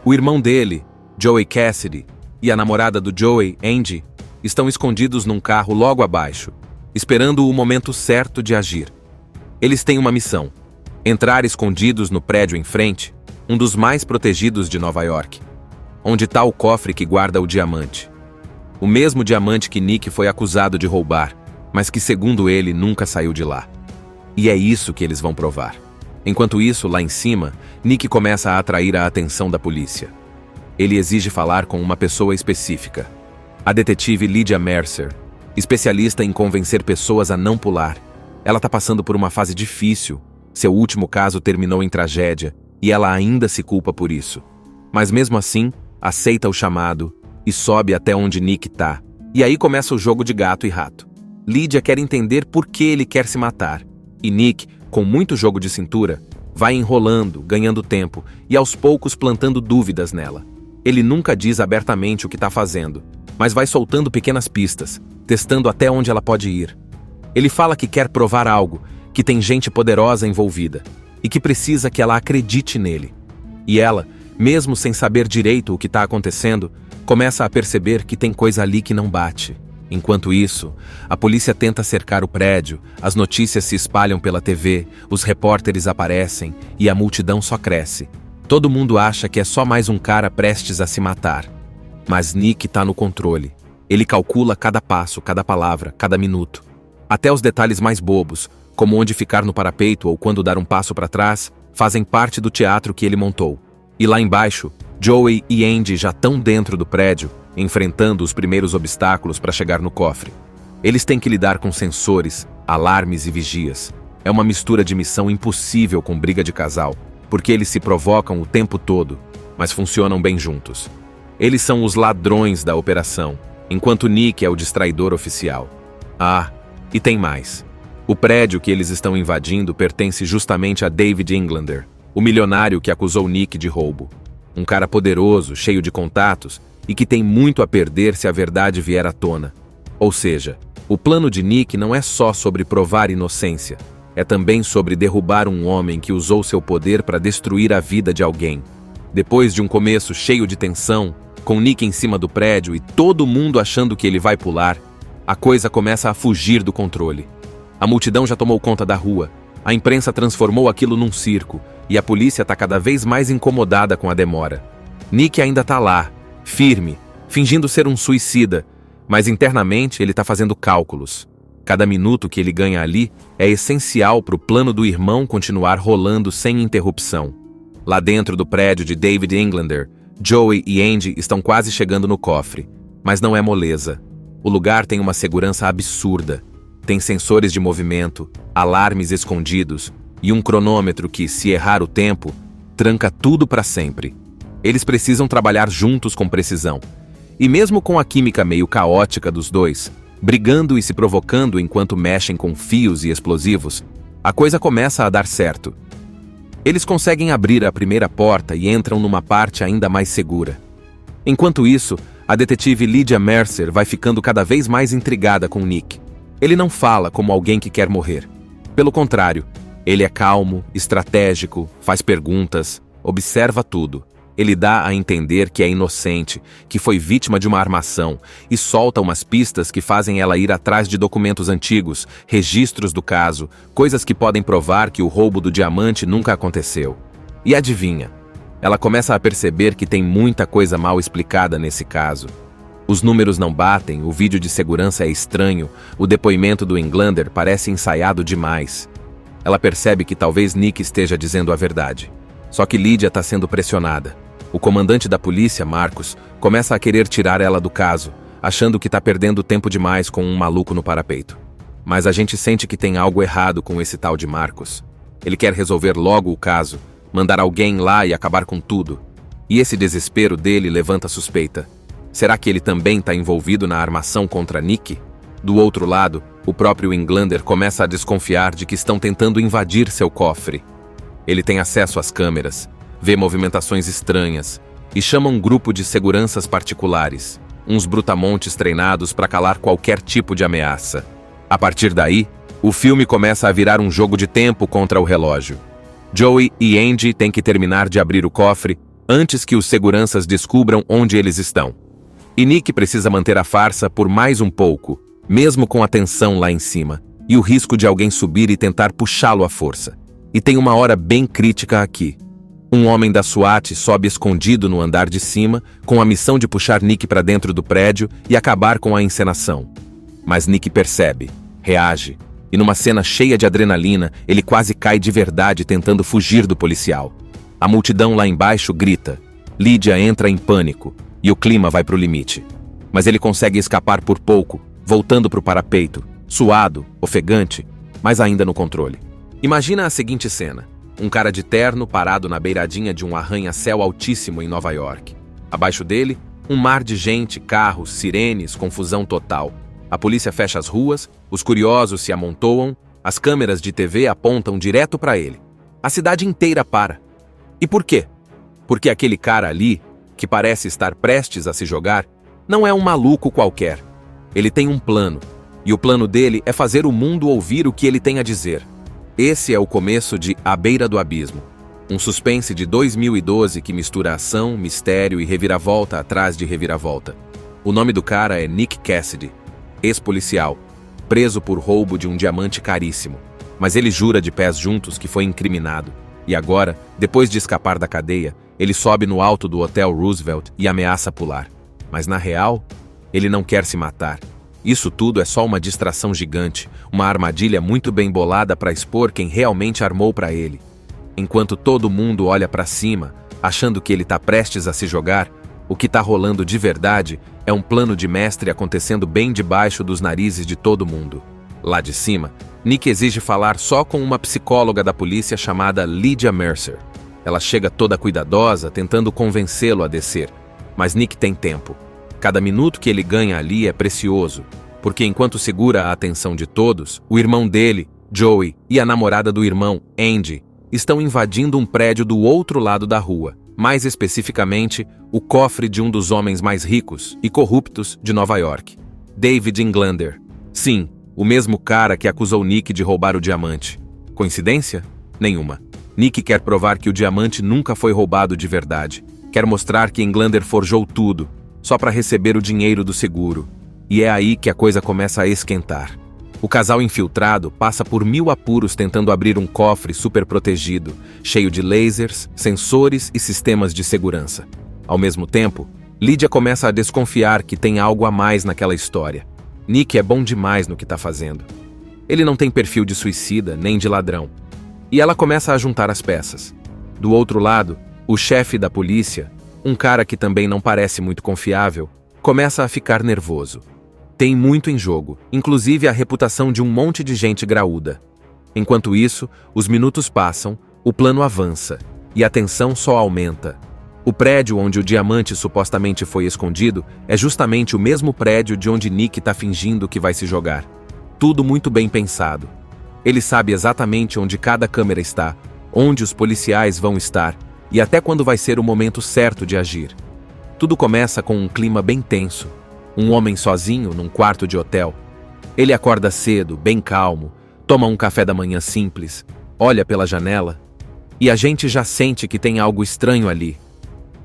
O irmão dele, Joey Cassidy, e a namorada do Joey, Andy, estão escondidos num carro logo abaixo, esperando o momento certo de agir. Eles têm uma missão: entrar escondidos no prédio em frente, um dos mais protegidos de Nova York, onde está o cofre que guarda o diamante. O mesmo diamante que Nick foi acusado de roubar, mas que, segundo ele, nunca saiu de lá. E é isso que eles vão provar. Enquanto isso, lá em cima, Nick começa a atrair a atenção da polícia. Ele exige falar com uma pessoa específica. A detetive Lydia Mercer, especialista em convencer pessoas a não pular. Ela está passando por uma fase difícil. Seu último caso terminou em tragédia e ela ainda se culpa por isso. Mas mesmo assim, aceita o chamado e sobe até onde Nick está. E aí começa o jogo de gato e rato. Lydia quer entender por que ele quer se matar. E Nick, com muito jogo de cintura, vai enrolando, ganhando tempo e aos poucos plantando dúvidas nela. Ele nunca diz abertamente o que está fazendo, mas vai soltando pequenas pistas, testando até onde ela pode ir. Ele fala que quer provar algo, que tem gente poderosa envolvida e que precisa que ela acredite nele. E ela, mesmo sem saber direito o que está acontecendo, começa a perceber que tem coisa ali que não bate. Enquanto isso, a polícia tenta cercar o prédio, as notícias se espalham pela TV, os repórteres aparecem e a multidão só cresce. Todo mundo acha que é só mais um cara prestes a se matar. Mas Nick está no controle. Ele calcula cada passo, cada palavra, cada minuto. Até os detalhes mais bobos, como onde ficar no parapeito ou quando dar um passo para trás, fazem parte do teatro que ele montou. E lá embaixo, Joey e Andy já estão dentro do prédio, enfrentando os primeiros obstáculos para chegar no cofre. Eles têm que lidar com sensores, alarmes e vigias. É uma mistura de missão impossível com briga de casal, porque eles se provocam o tempo todo, mas funcionam bem juntos. Eles são os ladrões da operação, enquanto Nick é o distraidor oficial. Ah, e tem mais. O prédio que eles estão invadindo pertence justamente a David Englander, o milionário que acusou Nick de roubo. Um cara poderoso, cheio de contatos, e que tem muito a perder se a verdade vier à tona. Ou seja, o plano de Nick não é só sobre provar inocência, é também sobre derrubar um homem que usou seu poder para destruir a vida de alguém. Depois de um começo cheio de tensão, com Nick em cima do prédio e todo mundo achando que ele vai pular, a coisa começa a fugir do controle. A multidão já tomou conta da rua, a imprensa transformou aquilo num circo e a polícia está cada vez mais incomodada com a demora. Nick ainda está lá, firme, fingindo ser um suicida, mas internamente ele está fazendo cálculos. Cada minuto que ele ganha ali é essencial para o plano do irmão continuar rolando sem interrupção. Lá dentro do prédio de David Englander, Joey e Andy estão quase chegando no cofre, mas não é moleza. O lugar tem uma segurança absurda. Tem sensores de movimento, alarmes escondidos e um cronômetro que, se errar o tempo, tranca tudo para sempre. Eles precisam trabalhar juntos com precisão. E mesmo com a química meio caótica dos dois, brigando e se provocando enquanto mexem com fios e explosivos, a coisa começa a dar certo. Eles conseguem abrir a primeira porta e entram numa parte ainda mais segura. Enquanto isso, a detetive Lydia Mercer vai ficando cada vez mais intrigada com Nick. Ele não fala como alguém que quer morrer. Pelo contrário, ele é calmo, estratégico, faz perguntas, observa tudo. Ele dá a entender que é inocente, que foi vítima de uma armação e solta umas pistas que fazem ela ir atrás de documentos antigos, registros do caso, coisas que podem provar que o roubo do diamante nunca aconteceu. E adivinha? Ela começa a perceber que tem muita coisa mal explicada nesse caso. Os números não batem, o vídeo de segurança é estranho, o depoimento do Englander parece ensaiado demais. Ela percebe que talvez Nick esteja dizendo a verdade. Só que Lydia está sendo pressionada. O comandante da polícia, Marcos, começa a querer tirar ela do caso, achando que está perdendo tempo demais com um maluco no parapeito. Mas a gente sente que tem algo errado com esse tal de Marcos. Ele quer resolver logo o caso, mandar alguém lá e acabar com tudo. E esse desespero dele levanta suspeita. Será que ele também está envolvido na armação contra Nick? Do outro lado, o próprio Englander começa a desconfiar de que estão tentando invadir seu cofre. Ele tem acesso às câmeras, vê movimentações estranhas e chama um grupo de seguranças particulares, uns brutamontes treinados para calar qualquer tipo de ameaça. A partir daí, o filme começa a virar um jogo de tempo contra o relógio. Joey e Andy têm que terminar de abrir o cofre antes que os seguranças descubram onde eles estão. E Nick precisa manter a farsa por mais um pouco, mesmo com a tensão lá em cima, e o risco de alguém subir e tentar puxá-lo à força. E tem uma hora bem crítica aqui. Um homem da SWAT sobe escondido no andar de cima, com a missão de puxar Nick para dentro do prédio e acabar com a encenação. Mas Nick percebe, reage, E numa cena cheia de adrenalina, ele quase cai de verdade tentando fugir do policial. A multidão lá embaixo grita. Lydia entra em pânico e o clima vai pro limite. Mas ele consegue escapar por pouco, voltando pro parapeito, suado, ofegante, mas ainda no controle. Imagina a seguinte cena. Um cara de terno parado na beiradinha de um arranha-céu altíssimo em Nova York. Abaixo dele, um mar de gente, carros, sirenes, confusão total. A polícia fecha as ruas, os curiosos se amontoam, as câmeras de TV apontam direto para ele. A cidade inteira para. E por quê? Porque aquele cara ali, que parece estar prestes a se jogar, não é um maluco qualquer. Ele tem um plano, e o plano dele é fazer o mundo ouvir o que ele tem a dizer. Esse é o começo de À Beira do Abismo, um suspense de 2012 que mistura ação, mistério e reviravolta atrás de reviravolta. O nome do cara é Nick Cassidy, ex-policial, preso por roubo de um diamante caríssimo. Mas ele jura de pés juntos que foi incriminado. E agora, depois de escapar da cadeia, ele sobe no alto do Hotel Roosevelt e ameaça pular. Mas na real, ele não quer se matar. Isso tudo é só uma distração gigante, uma armadilha muito bem bolada para expor quem realmente armou para ele. Enquanto todo mundo olha para cima, achando que ele está prestes a se jogar, o que está rolando de verdade é um plano de mestre acontecendo bem debaixo dos narizes de todo mundo. Lá de cima, Nick exige falar só com uma psicóloga da polícia chamada Lydia Mercer. Ela chega toda cuidadosa, tentando convencê-lo a descer. Mas Nick tem tempo. Cada minuto que ele ganha ali é precioso, porque enquanto segura a atenção de todos, o irmão dele, Joey, e a namorada do irmão, Andy, estão invadindo um prédio do outro lado da rua, mais especificamente, o cofre de um dos homens mais ricos e corruptos de Nova York, David Englander. Sim, o mesmo cara que acusou Nick de roubar o diamante. Coincidência? Nenhuma. Nick quer provar que o diamante nunca foi roubado de verdade. Quer mostrar que Englander forjou tudo, só para receber o dinheiro do seguro. E é aí que a coisa começa a esquentar. O casal infiltrado passa por 1000 apuros tentando abrir um cofre super protegido, cheio de lasers, sensores e sistemas de segurança. Ao mesmo tempo, Lydia começa a desconfiar que tem algo a mais naquela história. Nick é bom demais no que está fazendo. Ele não tem perfil de suicida nem de ladrão. E ela começa a juntar as peças. Do outro lado, o chefe da polícia, um cara que também não parece muito confiável, começa a ficar nervoso. Tem muito em jogo, inclusive a reputação de um monte de gente graúda. Enquanto isso, os minutos passam, o plano avança, e a tensão só aumenta. O prédio onde o diamante supostamente foi escondido é justamente o mesmo prédio de onde Nick está fingindo que vai se jogar. Tudo muito bem pensado. Ele sabe exatamente onde cada câmera está, onde os policiais vão estar, e até quando vai ser o momento certo de agir. Tudo começa com um clima bem tenso. Um homem sozinho num quarto de hotel. Ele acorda cedo, bem calmo, toma um café da manhã simples, olha pela janela, e a gente já sente que tem algo estranho ali.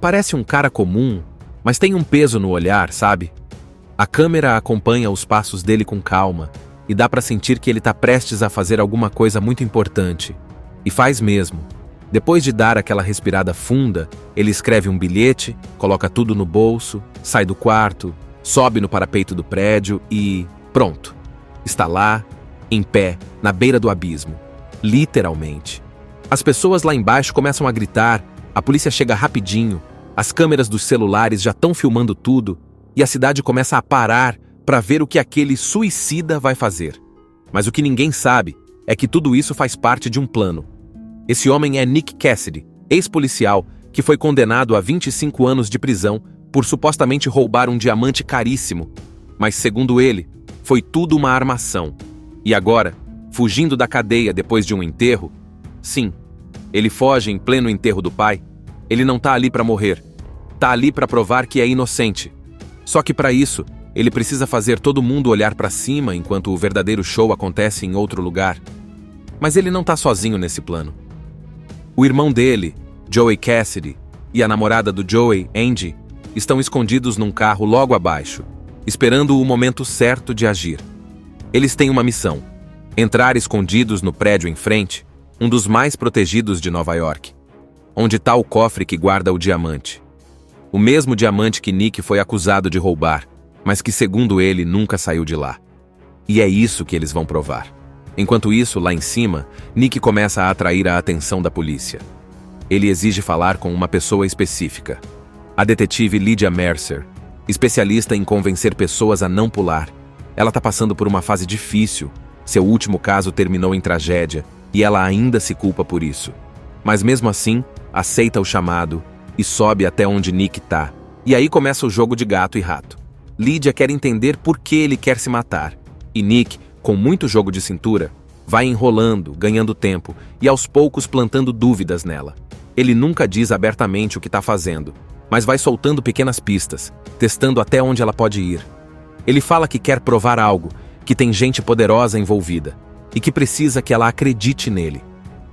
Parece um cara comum, mas tem um peso no olhar, sabe? A câmera acompanha os passos dele com calma, e dá para sentir que ele está prestes a fazer alguma coisa muito importante. E faz mesmo. Depois de dar aquela respirada funda, ele escreve um bilhete, coloca tudo no bolso, sai do quarto, sobe no parapeito do prédio e... pronto. Está lá, em pé, na beira do abismo. Literalmente. As pessoas lá embaixo começam a gritar, a polícia chega rapidinho, as câmeras dos celulares já estão filmando tudo e a cidade começa a parar para ver o que aquele suicida vai fazer. Mas o que ninguém sabe é que tudo isso faz parte de um plano. Esse homem é Nick Cassidy, ex-policial, que foi condenado a 25 anos de prisão por supostamente roubar um diamante caríssimo. Mas, segundo ele, foi tudo uma armação. E agora, fugindo da cadeia depois de um enterro, sim, ele foge em pleno enterro do pai. Ele não tá ali para morrer. Tá ali para provar que é inocente. Só que para isso, ele precisa fazer todo mundo olhar para cima enquanto o verdadeiro show acontece em outro lugar. Mas ele não tá sozinho nesse plano. O irmão dele, Joey Cassidy, e a namorada do Joey, Andy, estão escondidos num carro logo abaixo, esperando o momento certo de agir. Eles têm uma missão: entrar escondidos no prédio em frente, um dos mais protegidos de Nova York, onde está o cofre que guarda o diamante. O mesmo diamante que Nick foi acusado de roubar, mas que, segundo ele, nunca saiu de lá. E é isso que eles vão provar. Enquanto isso, lá em cima, Nick começa a atrair a atenção da polícia. Ele exige falar com uma pessoa específica. A detetive Lydia Mercer, especialista em convencer pessoas a não pular. Ela está passando por uma fase difícil. Seu último caso terminou em tragédia e ela ainda se culpa por isso. Mas mesmo assim, aceita o chamado e sobe até onde Nick está. E aí começa o jogo de gato e rato. Lydia quer entender por que ele quer se matar. E Nick, com muito jogo de cintura, vai enrolando, ganhando tempo e aos poucos plantando dúvidas nela. Ele nunca diz abertamente o que está fazendo, mas vai soltando pequenas pistas, testando até onde ela pode ir. Ele fala que quer provar algo, que tem gente poderosa envolvida e que precisa que ela acredite nele.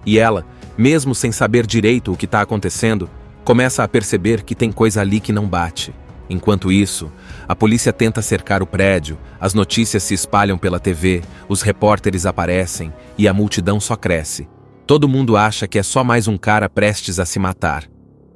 E ela, mesmo sem saber direito o que está acontecendo, começa a perceber que tem coisa ali que não bate. Enquanto isso, a polícia tenta cercar o prédio, as notícias se espalham pela TV, os repórteres aparecem e a multidão só cresce. Todo mundo acha que é só mais um cara prestes a se matar.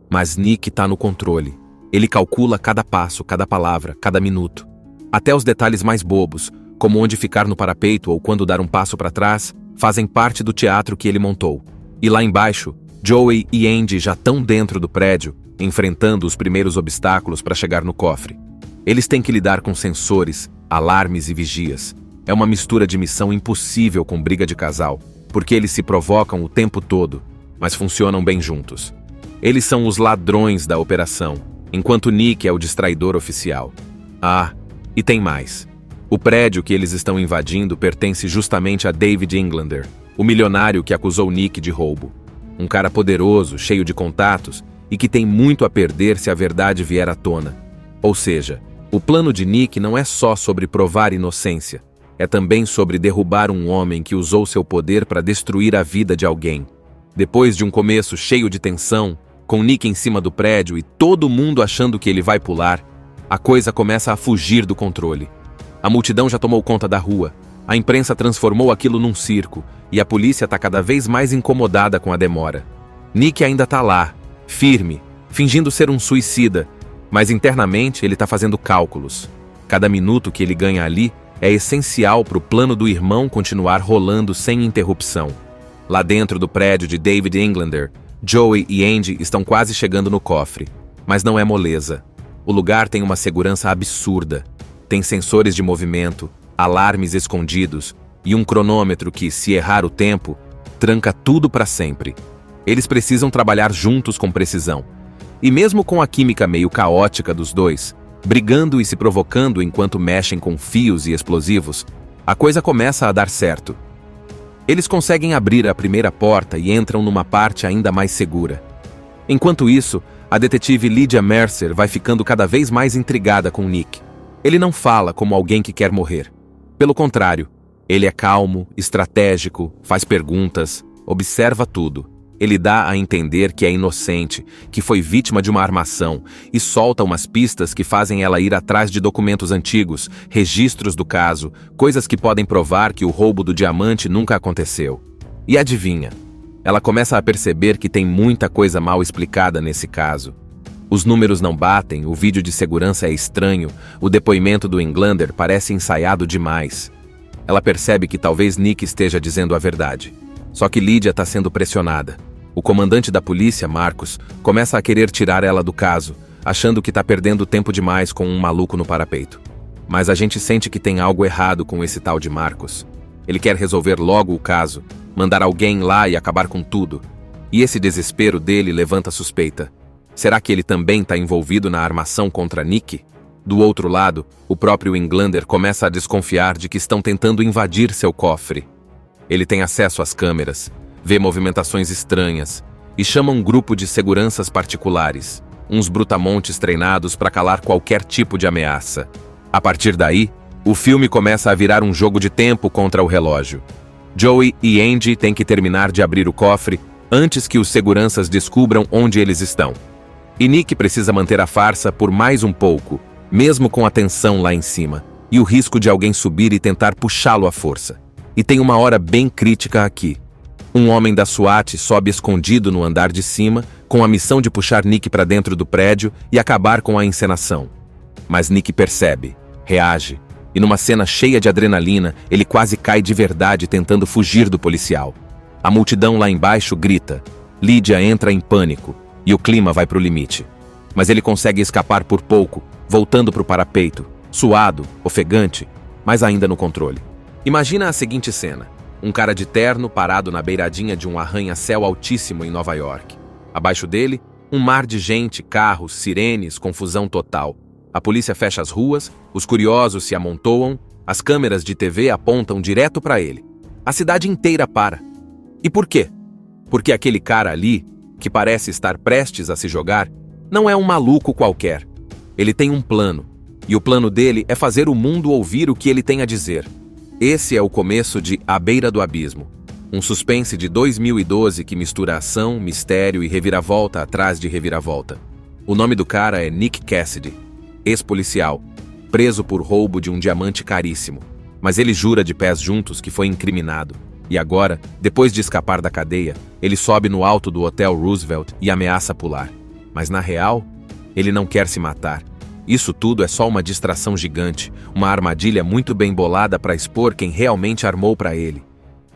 Mas Nick está no controle. Ele calcula cada passo, cada palavra, cada minuto. Até os detalhes mais bobos, como onde ficar no parapeito ou quando dar um passo para trás, fazem parte do teatro que ele montou. E lá embaixo, Joey e Andy já estão dentro do prédio, enfrentando os primeiros obstáculos para chegar no cofre. Eles têm que lidar com sensores, alarmes e vigias. É uma mistura de missão impossível com briga de casal, porque eles se provocam o tempo todo, mas funcionam bem juntos. Eles são os ladrões da operação, enquanto Nick é o distraidor oficial. Ah, e tem mais. O prédio que eles estão invadindo pertence justamente a David Englander, o milionário que acusou Nick de roubo. Um cara poderoso, cheio de contatos, e que tem muito a perder se a verdade vier à tona. Ou seja, o plano de Nick não é só sobre provar inocência, é também sobre derrubar um homem que usou seu poder para destruir a vida de alguém. Depois de um começo cheio de tensão, com Nick em cima do prédio e todo mundo achando que ele vai pular, a coisa começa a fugir do controle. A multidão já tomou conta da rua, a imprensa transformou aquilo num circo e a polícia está cada vez mais incomodada com a demora. Nick ainda está lá, firme, fingindo ser um suicida, mas internamente ele está fazendo cálculos. Cada minuto que ele ganha ali é essencial para o plano do irmão continuar rolando sem interrupção. Lá dentro do prédio de David Englander, Joey e Andy estão quase chegando no cofre, mas não é moleza. O lugar tem uma segurança absurda. Tem sensores de movimento, alarmes escondidos e um cronômetro que, se errar o tempo, tranca tudo para sempre. Eles precisam trabalhar juntos com precisão. E mesmo com a química meio caótica dos dois, brigando e se provocando enquanto mexem com fios e explosivos, a coisa começa a dar certo. Eles conseguem abrir a primeira porta e entram numa parte ainda mais segura. Enquanto isso, a detetive Lydia Mercer vai ficando cada vez mais intrigada com Nick. Ele não fala como alguém que quer morrer. Pelo contrário, ele é calmo, estratégico, faz perguntas, observa tudo. Ele dá a entender que é inocente, que foi vítima de uma armação e solta umas pistas que fazem ela ir atrás de documentos antigos, registros do caso, coisas que podem provar que o roubo do diamante nunca aconteceu. E adivinha? Ela começa a perceber que tem muita coisa mal explicada nesse caso. Os números não batem, o vídeo de segurança é estranho, o depoimento do Englander parece ensaiado demais. Ela percebe que talvez Nick esteja dizendo a verdade. Só que Lydia está sendo pressionada. O comandante da polícia, Marcos, começa a querer tirar ela do caso, achando que está perdendo tempo demais com um maluco no parapeito. Mas a gente sente que tem algo errado com esse tal de Marcos. Ele quer resolver logo o caso, mandar alguém lá e acabar com tudo. E esse desespero dele levanta suspeita. Será que ele também está envolvido na armação contra Nick? Do outro lado, o próprio Englander começa a desconfiar de que estão tentando invadir seu cofre. Ele tem acesso às câmeras, vê movimentações estranhas e chama um grupo de seguranças particulares, uns brutamontes treinados para calar qualquer tipo de ameaça. A partir daí, o filme começa a virar um jogo de tempo contra o relógio. Joey e Andy têm que terminar de abrir o cofre antes que os seguranças descubram onde eles estão. E Nick precisa manter a farsa por mais um pouco, mesmo com a tensão lá em cima, e o risco de alguém subir e tentar puxá-lo à força. E tem uma hora bem crítica aqui. Um homem da SWAT sobe escondido no andar de cima, com a missão de puxar Nick para dentro do prédio e acabar com a encenação. Mas Nick percebe, reage, E numa cena cheia de adrenalina, ele quase cai de verdade tentando fugir do policial. A multidão lá embaixo grita. Lydia entra em pânico e o clima vai pro limite. Mas ele consegue escapar por pouco, voltando pro parapeito, suado, ofegante, mas ainda no controle. Imagina a seguinte cena. Um cara de terno parado na beiradinha de um arranha-céu altíssimo em Nova York. Abaixo dele, um mar de gente, carros, sirenes, confusão total. A polícia fecha as ruas, os curiosos se amontoam, as câmeras de TV apontam direto para ele. A cidade inteira para. E por quê? Porque aquele cara ali, que parece estar prestes a se jogar, não é um maluco qualquer. Ele tem um plano, e o plano dele é fazer o mundo ouvir o que ele tem a dizer. Esse é o começo de À Beira do Abismo, um suspense de 2012 que mistura ação, mistério e reviravolta atrás de reviravolta. O nome do cara é Nick Cassidy, ex-policial, preso por roubo de um diamante caríssimo. Mas ele jura de pés juntos que foi incriminado. E agora, depois de escapar da cadeia, ele sobe no alto do Hotel Roosevelt e ameaça pular. Mas na real, ele não quer se matar. Isso tudo é só uma distração gigante, uma armadilha muito bem bolada para expor quem realmente armou para ele.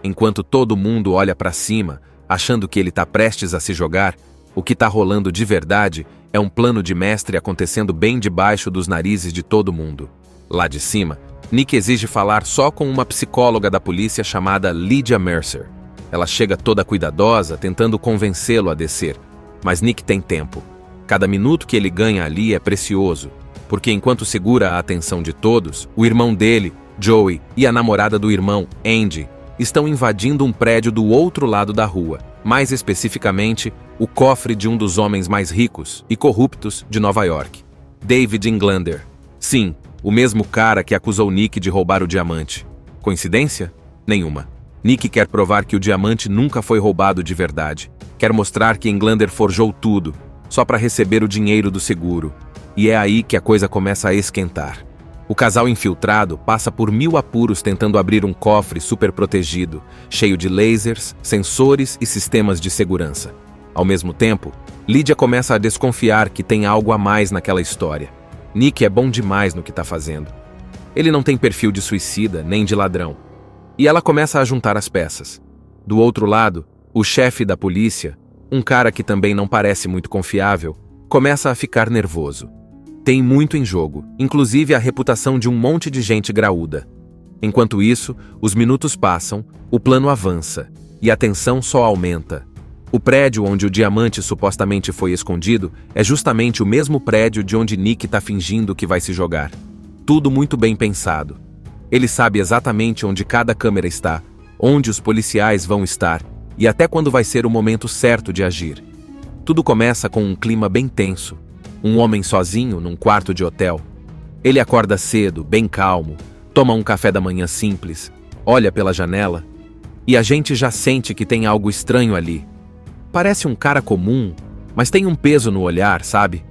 Enquanto todo mundo olha para cima, achando que ele está prestes a se jogar, o que está rolando de verdade é um plano de mestre acontecendo bem debaixo dos narizes de todo mundo. Lá de cima, Nick exige falar só com uma psicóloga da polícia chamada Lydia Mercer. Ela chega toda cuidadosa, tentando convencê-lo a descer. Mas Nick tem tempo. Cada minuto que ele ganha ali é precioso, porque enquanto segura a atenção de todos, o irmão dele, Joey, e a namorada do irmão, Andy, estão invadindo um prédio do outro lado da rua, mais especificamente, o cofre de um dos homens mais ricos e corruptos de Nova York, David Englander. Sim, o mesmo cara que acusou Nick de roubar o diamante. Coincidência? Nenhuma. Nick quer provar que o diamante nunca foi roubado de verdade. Quer mostrar que Englander forjou tudo, só para receber o dinheiro do seguro. E é aí que a coisa começa a esquentar. O casal infiltrado passa por 1000 apuros tentando abrir um cofre super protegido, cheio de lasers, sensores e sistemas de segurança. Ao mesmo tempo, Lydia começa a desconfiar que tem algo a mais naquela história. Nick é bom demais no que está fazendo. Ele não tem perfil de suicida nem de ladrão. E ela começa a juntar as peças. Do outro lado, o chefe da polícia, um cara que também não parece muito confiável, começa a ficar nervoso. Tem muito em jogo, inclusive a reputação de um monte de gente graúda. Enquanto isso, os minutos passam, o plano avança, e a tensão só aumenta. O prédio onde o diamante supostamente foi escondido é justamente o mesmo prédio de onde Nick está fingindo que vai se jogar. Tudo muito bem pensado. Ele sabe exatamente onde cada câmera está, onde os policiais vão estar, e até quando vai ser o momento certo de agir. Tudo começa com um clima bem tenso. Um homem sozinho num quarto de hotel. Ele acorda cedo, bem calmo, toma um café da manhã simples, olha pela janela, e a gente já sente que tem algo estranho ali. Parece um cara comum, mas tem um peso no olhar, sabe?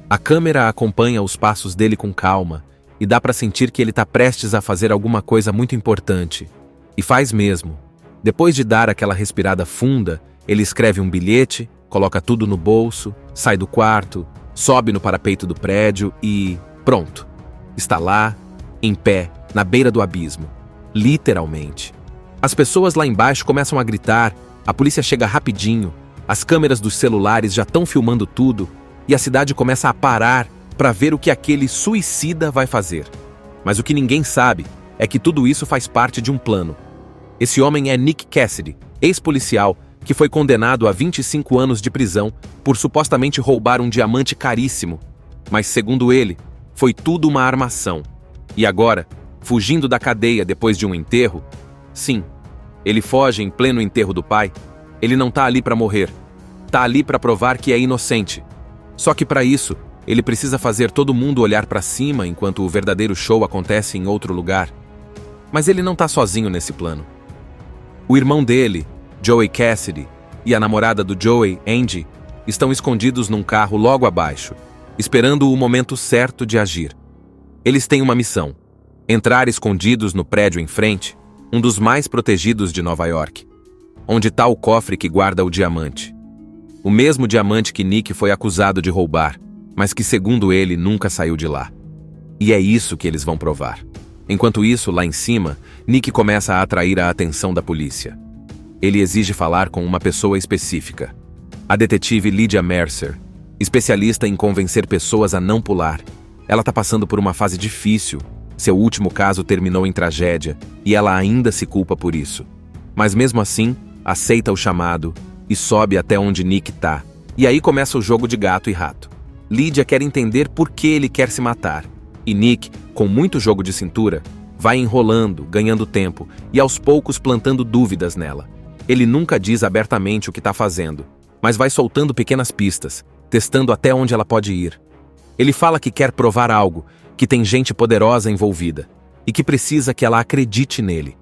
A câmera acompanha os passos dele com calma, e dá pra sentir que ele tá prestes a fazer alguma coisa muito importante. E faz mesmo. Depois de dar aquela respirada funda, ele escreve um bilhete, coloca tudo no bolso, sai do quarto, sobe no parapeito do prédio e... pronto. Está lá, em pé, na beira do abismo. Literalmente. As pessoas lá embaixo começam a gritar, a polícia chega rapidinho, as câmeras dos celulares já estão filmando tudo e a cidade começa a parar para ver o que aquele suicida vai fazer. Mas o que ninguém sabe é que tudo isso faz parte de um plano. Esse homem é Nick Cassidy, ex-policial, que foi condenado a 25 anos de prisão por supostamente roubar um diamante caríssimo. Mas, segundo ele, foi tudo uma armação. E agora, fugindo da cadeia depois de um enterro, sim, ele foge em pleno enterro do pai, ele não tá ali para morrer, tá ali para provar que é inocente. Só que para isso, ele precisa fazer todo mundo olhar para cima enquanto o verdadeiro show acontece em outro lugar. Mas ele não tá sozinho nesse plano. O irmão dele, Joey Cassidy, e a namorada do Joey, Andy, estão escondidos num carro logo abaixo, esperando o momento certo de agir. Eles têm uma missão: entrar escondidos no prédio em frente, um dos mais protegidos de Nova York, onde está o cofre que guarda o diamante. O mesmo diamante que Nick foi acusado de roubar, mas que, segundo ele, nunca saiu de lá. E é isso que eles vão provar. Enquanto isso, lá em cima, Nick começa a atrair a atenção da polícia. Ele exige falar com uma pessoa específica. A detetive Lydia Mercer, especialista em convencer pessoas a não pular. Ela está passando por uma fase difícil. Seu último caso terminou em tragédia e ela ainda se culpa por isso. Mas mesmo assim, aceita o chamado e sobe até onde Nick está. E aí começa o jogo de gato e rato. Lydia quer entender por que ele quer se matar. E Nick, com muito jogo de cintura, vai enrolando, ganhando tempo e aos poucos plantando dúvidas nela. Ele nunca diz abertamente o que está fazendo, mas vai soltando pequenas pistas, testando até onde ela pode ir. Ele fala que quer provar algo, que tem gente poderosa envolvida e que precisa que ela acredite nele.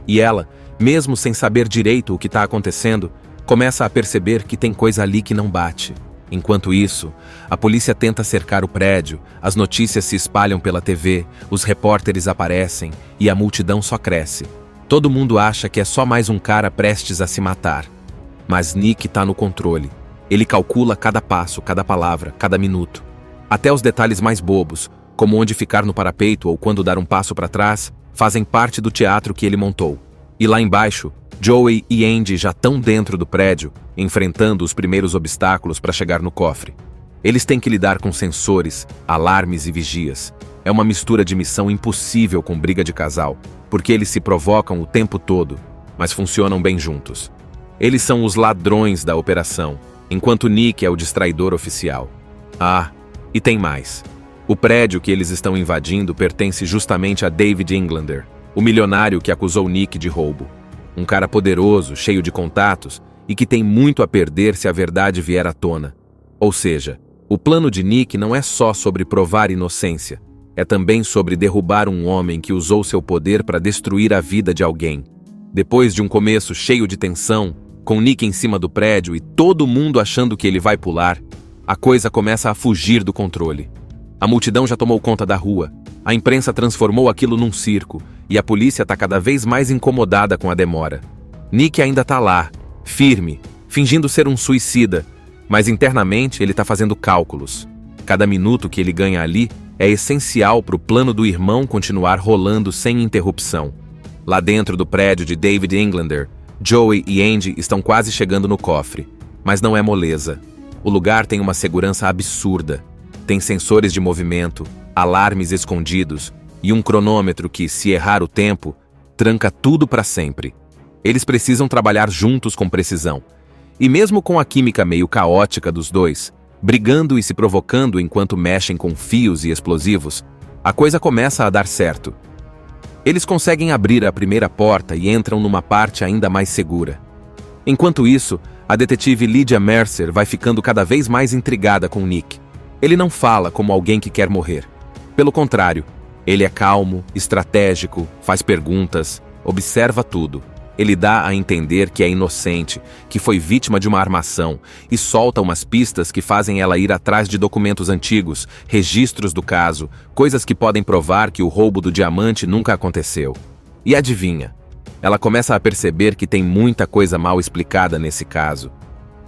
E ela, mesmo sem saber direito o que está acontecendo, começa a perceber que tem coisa ali que não bate. Enquanto isso, a polícia tenta cercar o prédio, as notícias se espalham pela TV, os repórteres aparecem e a multidão só cresce. Todo mundo acha que é só mais um cara prestes a se matar. Mas Nick está no controle. Ele calcula cada passo, cada palavra, cada minuto. Até os detalhes mais bobos, como onde ficar no parapeito ou quando dar um passo para trás, fazem parte do teatro que ele montou. E lá embaixo, Joey e Andy já estão dentro do prédio, enfrentando os primeiros obstáculos para chegar no cofre. Eles têm que lidar com sensores, alarmes e vigias. É uma mistura de missão impossível com briga de casal, porque eles se provocam o tempo todo, mas funcionam bem juntos. Eles são os ladrões da operação, enquanto Nick é o distraidor oficial. Ah, e tem mais. O prédio que eles estão invadindo pertence justamente a David Englander, o milionário que acusou Nick de roubo. Um cara poderoso, cheio de contatos e que tem muito a perder se a verdade vier à tona. Ou seja, o plano de Nick não é só sobre provar inocência, é também sobre derrubar um homem que usou seu poder para destruir a vida de alguém. Depois de um começo cheio de tensão, com Nick em cima do prédio e todo mundo achando que ele vai pular, a coisa começa a fugir do controle. A multidão já tomou conta da rua, a imprensa transformou aquilo num circo e a polícia está cada vez mais incomodada com a demora. Nick ainda está lá, firme, fingindo ser um suicida, mas internamente ele está fazendo cálculos. Cada minuto que ele ganha ali é essencial para o plano do irmão continuar rolando sem interrupção. Lá dentro do prédio de David Englander, Joey e Andy estão quase chegando no cofre, mas não é moleza. O lugar tem uma segurança absurda. Tem sensores de movimento, alarmes escondidos e um cronômetro que, se errar o tempo, tranca tudo para sempre. Eles precisam trabalhar juntos com precisão. E mesmo com a química meio caótica dos dois, brigando e se provocando enquanto mexem com fios e explosivos, a coisa começa a dar certo. Eles conseguem abrir a primeira porta e entram numa parte ainda mais segura. Enquanto isso, a detetive Lydia Mercer vai ficando cada vez mais intrigada com Nick. Ele não fala como alguém que quer morrer. Pelo contrário, ele é calmo, estratégico, faz perguntas, observa tudo. Ele dá a entender que é inocente, que foi vítima de uma armação e solta umas pistas que fazem ela ir atrás de documentos antigos, registros do caso, coisas que podem provar que o roubo do diamante nunca aconteceu. E adivinha? Ela começa a perceber que tem muita coisa mal explicada nesse caso.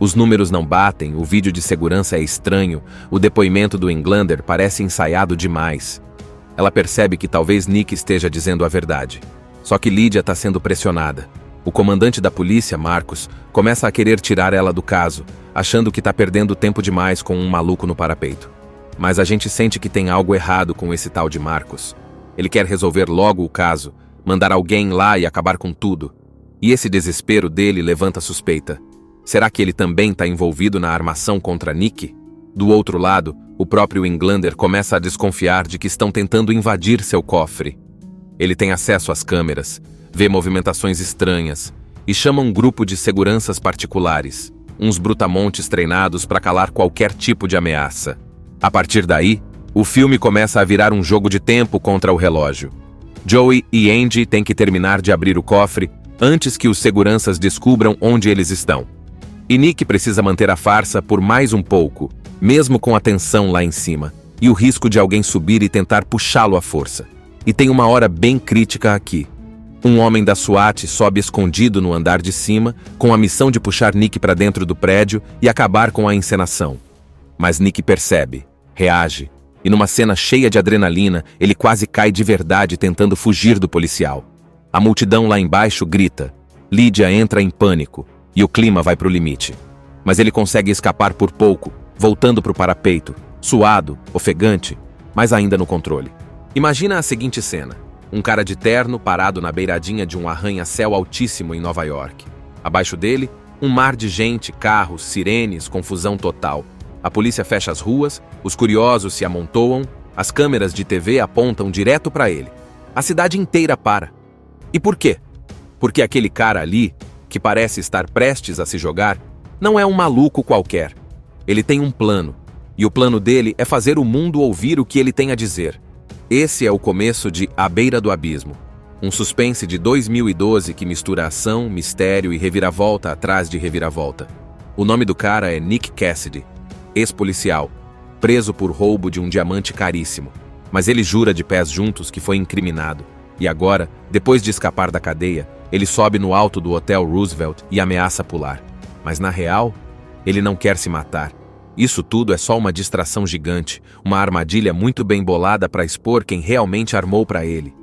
Os números não batem, o vídeo de segurança é estranho, o depoimento do Englander parece ensaiado demais. Ela percebe que talvez Nick esteja dizendo a verdade. Só que Lydia está sendo pressionada. O comandante da polícia, Marcos, começa a querer tirar ela do caso, achando que está perdendo tempo demais com um maluco no parapeito. Mas a gente sente que tem algo errado com esse tal de Marcos. Ele quer resolver logo o caso, mandar alguém lá e acabar com tudo. E esse desespero dele levanta suspeita. Será que ele também está envolvido na armação contra Nick? Do outro lado, o próprio Englander começa a desconfiar de que estão tentando invadir seu cofre. Ele tem acesso às câmeras, vê movimentações estranhas e chama um grupo de seguranças particulares, uns brutamontes treinados para calar qualquer tipo de ameaça. A partir daí, o filme começa a virar um jogo de tempo contra o relógio. Joey e Andy têm que terminar de abrir o cofre antes que os seguranças descubram onde eles estão. E Nick precisa manter a farsa por mais um pouco, mesmo com a tensão lá em cima, e o risco de alguém subir e tentar puxá-lo à força. E tem uma hora bem crítica aqui. Um homem da SWAT sobe escondido no andar de cima, com a missão de puxar Nick para dentro do prédio e acabar com a encenação. Mas Nick percebe, reage E numa cena cheia de adrenalina, ele quase cai de verdade tentando fugir do policial. A multidão lá embaixo grita. Lydia entra em pânico e o clima vai pro limite. Mas ele consegue escapar por pouco, voltando pro parapeito, suado, ofegante, mas ainda no controle. Imagina a seguinte cena. Um cara de terno parado na beiradinha de um arranha-céu altíssimo em Nova York. Abaixo dele, um mar de gente, carros, sirenes, confusão total. A polícia fecha as ruas, os curiosos se amontoam, as câmeras de TV apontam direto para ele. A cidade inteira para. E por quê? Porque aquele cara ali, que parece estar prestes a se jogar, não é um maluco qualquer. Ele tem um plano, e o plano dele é fazer o mundo ouvir o que ele tem a dizer. Esse é o começo de A Beira do Abismo, um suspense de 2012 que mistura ação, mistério e reviravolta atrás de reviravolta. O nome do cara é Nick Cassidy, ex-policial, preso por roubo de um diamante caríssimo, mas ele jura de pés juntos que foi incriminado. E agora, depois de escapar da cadeia, ele sobe no alto do Hotel Roosevelt e ameaça pular. Mas na real, ele não quer se matar. Isso tudo é só uma distração gigante, uma armadilha muito bem bolada para expor quem realmente armou para ele.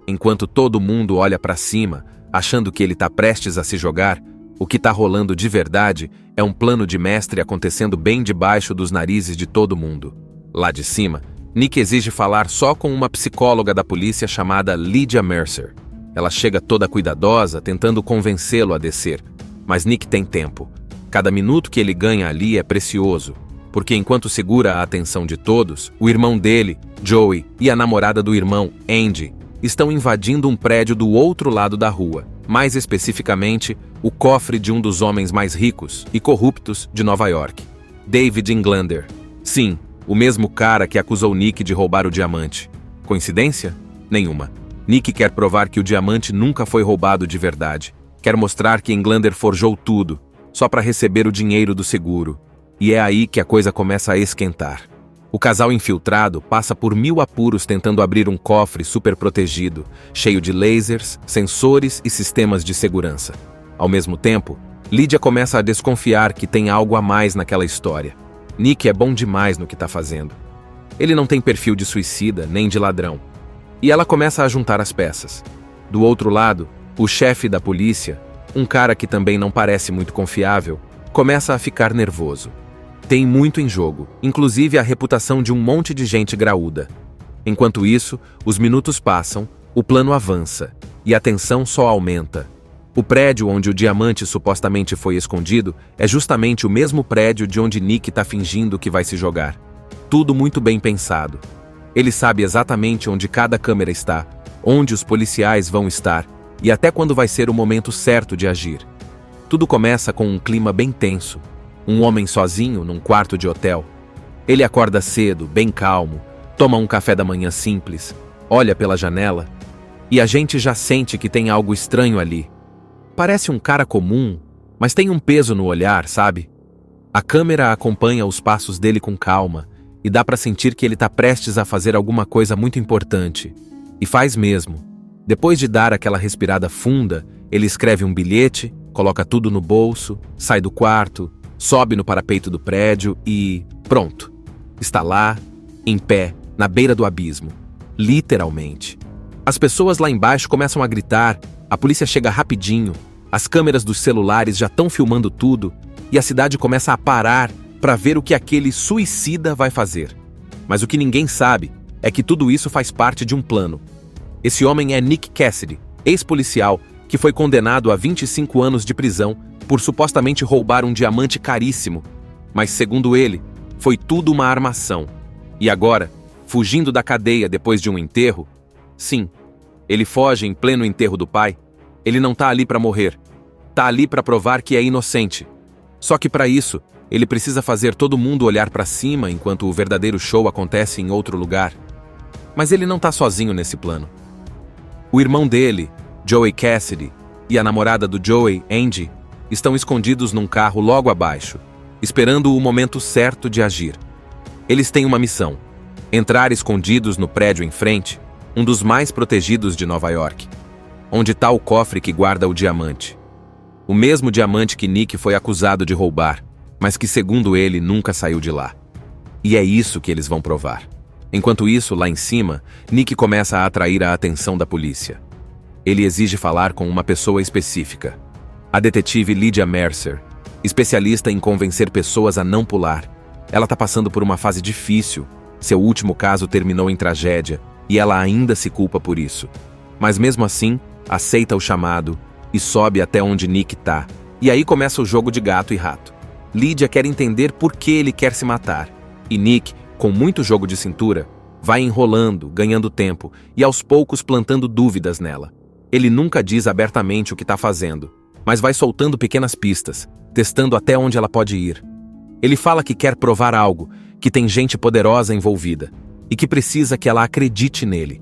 Enquanto todo mundo olha para cima, achando que ele está prestes a se jogar, o que está rolando de verdade é um plano de mestre acontecendo bem debaixo dos narizes de todo mundo. Lá de cima, Nick exige falar só com uma psicóloga da polícia chamada Lydia Mercer. Ela chega toda cuidadosa, tentando convencê-lo a descer. Mas Nick tem tempo. Cada minuto que ele ganha ali é precioso, porque enquanto segura a atenção de todos, o irmão dele, Joey, e a namorada do irmão, Andy, estão invadindo um prédio do outro lado da rua, mais especificamente, o cofre de um dos homens mais ricos e corruptos de Nova York, David Englander. Sim, o mesmo cara que acusou Nick de roubar o diamante. Coincidência? Nenhuma. Nick quer provar que o diamante nunca foi roubado de verdade. Quer mostrar que Englander forjou tudo, só para receber o dinheiro do seguro. E é aí que a coisa começa a esquentar. O casal infiltrado passa por 1000 apuros tentando abrir um cofre super protegido, cheio de lasers, sensores e sistemas de segurança. Ao mesmo tempo, Lydia começa a desconfiar que tem algo a mais naquela história. Nick é bom demais no que está fazendo. Ele não tem perfil de suicida nem de ladrão. E ela começa a juntar as peças. Do outro lado, o chefe da polícia, um cara que também não parece muito confiável, começa a ficar nervoso. Tem muito em jogo, inclusive a reputação de um monte de gente graúda. Enquanto isso, os minutos passam, o plano avança, e a tensão só aumenta. O prédio onde o diamante supostamente foi escondido é justamente o mesmo prédio de onde Nick está fingindo que vai se jogar. Tudo muito bem pensado. Ele sabe exatamente onde cada câmera está, onde os policiais vão estar, e até quando vai ser o momento certo de agir. Tudo começa com um clima bem tenso. Um homem sozinho num quarto de hotel. Ele acorda cedo, bem calmo, toma um café da manhã simples, olha pela janela, e a gente já sente que tem algo estranho ali. Parece um cara comum, mas tem um peso no olhar, sabe? A câmera acompanha os passos dele com calma, e dá pra sentir que ele tá prestes a fazer alguma coisa muito importante. E faz mesmo. Depois de dar aquela respirada funda, ele escreve um bilhete, coloca tudo no bolso, sai do quarto, sobe no parapeito do prédio e... pronto. Está lá, em pé, na beira do abismo. Literalmente. As pessoas lá embaixo começam a gritar, a polícia chega rapidinho, as câmeras dos celulares já estão filmando tudo e a cidade começa a parar para ver o que aquele suicida vai fazer. Mas o que ninguém sabe é que tudo isso faz parte de um plano. Esse homem é Nick Cassidy, ex-policial, que foi condenado a 25 anos de prisão por supostamente roubar um diamante caríssimo. Mas, segundo ele, foi tudo uma armação. E agora, fugindo da cadeia depois de um enterro, sim, ele foge em pleno enterro do pai, ele não tá ali para morrer. Tá ali para provar que é inocente. Só que para isso, ele precisa fazer todo mundo olhar para cima enquanto o verdadeiro show acontece em outro lugar. Mas ele não tá sozinho nesse plano. O irmão dele, Joey Cassidy, e a namorada do Joey, Andy, estão escondidos num carro logo abaixo, esperando o momento certo de agir. Eles têm uma missão: entrar escondidos no prédio em frente, um dos mais protegidos de Nova York, onde está o cofre que guarda o diamante. O mesmo diamante que Nick foi acusado de roubar, mas que, segundo ele, nunca saiu de lá. E é isso que eles vão provar. Enquanto isso, lá em cima, Nick começa a atrair a atenção da polícia. Ele exige falar com uma pessoa específica. A detetive Lydia Mercer, especialista em convencer pessoas a não pular. Ela está passando por uma fase difícil. Seu último caso terminou em tragédia e ela ainda se culpa por isso. Mas mesmo assim, aceita o chamado e sobe até onde Nick está. E aí começa o jogo de gato e rato. Lydia quer entender por que ele quer se matar. E Nick, com muito jogo de cintura, vai enrolando, ganhando tempo e aos poucos plantando dúvidas nela. Ele nunca diz abertamente o que está fazendo, mas vai soltando pequenas pistas, testando até onde ela pode ir. Ele fala que quer provar algo, que tem gente poderosa envolvida e que precisa que ela acredite nele.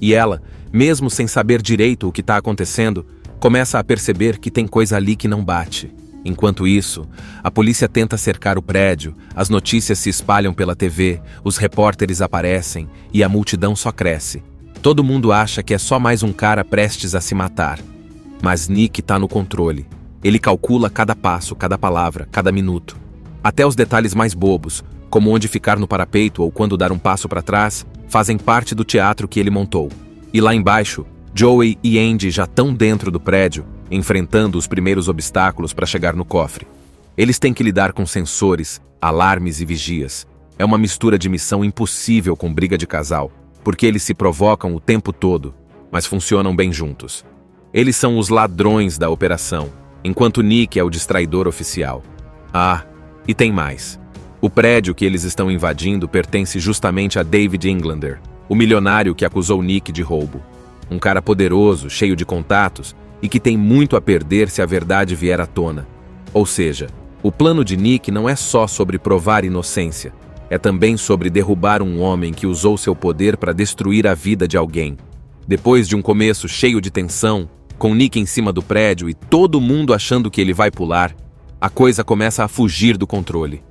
E ela, mesmo sem saber direito o que está acontecendo, começa a perceber que tem coisa ali que não bate. Enquanto isso, a polícia tenta cercar o prédio, as notícias se espalham pela TV, os repórteres aparecem e a multidão só cresce. Todo mundo acha que é só mais um cara prestes a se matar. Mas Nick está no controle. Ele calcula cada passo, cada palavra, cada minuto. Até os detalhes mais bobos, como onde ficar no parapeito ou quando dar um passo para trás, fazem parte do teatro que ele montou. E lá embaixo, Joey e Andy já estão dentro do prédio, enfrentando os primeiros obstáculos para chegar no cofre. Eles têm que lidar com sensores, alarmes e vigias. É uma mistura de missão impossível com briga de casal, porque eles se provocam o tempo todo, mas funcionam bem juntos. Eles são os ladrões da operação, enquanto Nick é o distraidor oficial. Ah, e tem mais. O prédio que eles estão invadindo pertence justamente a David Englander, o milionário que acusou Nick de roubo. Um cara poderoso, cheio de contatos, e que tem muito a perder se a verdade vier à tona. Ou seja, o plano de Nick não é só sobre provar inocência, é também sobre derrubar um homem que usou seu poder para destruir a vida de alguém. Depois de um começo cheio de tensão, com Nick em cima do prédio e todo mundo achando que ele vai pular, a coisa começa a fugir do controle.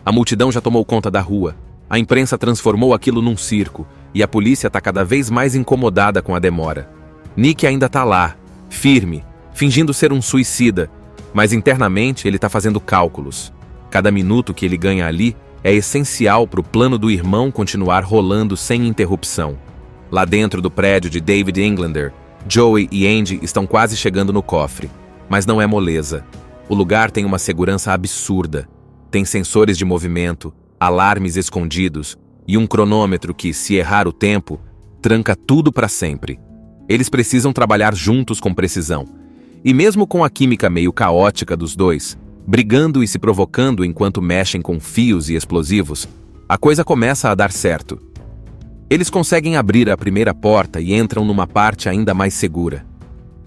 A multidão já tomou conta da rua, a imprensa transformou aquilo num circo e a polícia está cada vez mais incomodada com a demora. Nick ainda está lá, firme, fingindo ser um suicida, mas internamente ele está fazendo cálculos. Cada minuto que ele ganha ali é essencial para o plano do irmão continuar rolando sem interrupção. Lá dentro do prédio de David Englander, Joey e Andy estão quase chegando no cofre, mas não é moleza. O lugar tem uma segurança absurda. Tem sensores de movimento, alarmes escondidos e um cronômetro que, se errar o tempo, tranca tudo para sempre. Eles precisam trabalhar juntos com precisão. E mesmo com a química meio caótica dos dois, brigando e se provocando enquanto mexem com fios e explosivos, a coisa começa a dar certo. Eles conseguem abrir a primeira porta e entram numa parte ainda mais segura.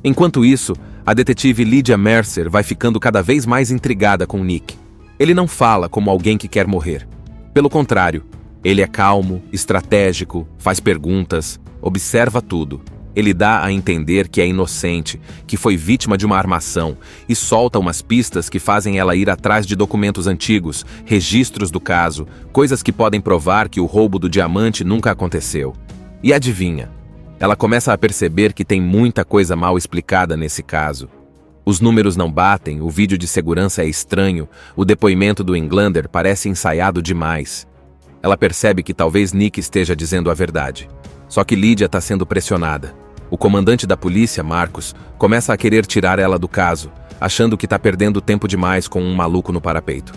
Enquanto isso, a detetive Lydia Mercer vai ficando cada vez mais intrigada com Nick. Ele não fala como alguém que quer morrer. Pelo contrário, ele é calmo, estratégico, faz perguntas, observa tudo. Ele dá a entender que é inocente, que foi vítima de uma armação e solta umas pistas que fazem ela ir atrás de documentos antigos, registros do caso, coisas que podem provar que o roubo do diamante nunca aconteceu. E adivinha? Ela começa a perceber que tem muita coisa mal explicada nesse caso. Os números não batem, o vídeo de segurança é estranho, o depoimento do Englander parece ensaiado demais. Ela percebe que talvez Nick esteja dizendo a verdade. Só que Lydia está sendo pressionada. O comandante da polícia, Marcos, começa a querer tirar ela do caso, achando que está perdendo tempo demais com um maluco no parapeito.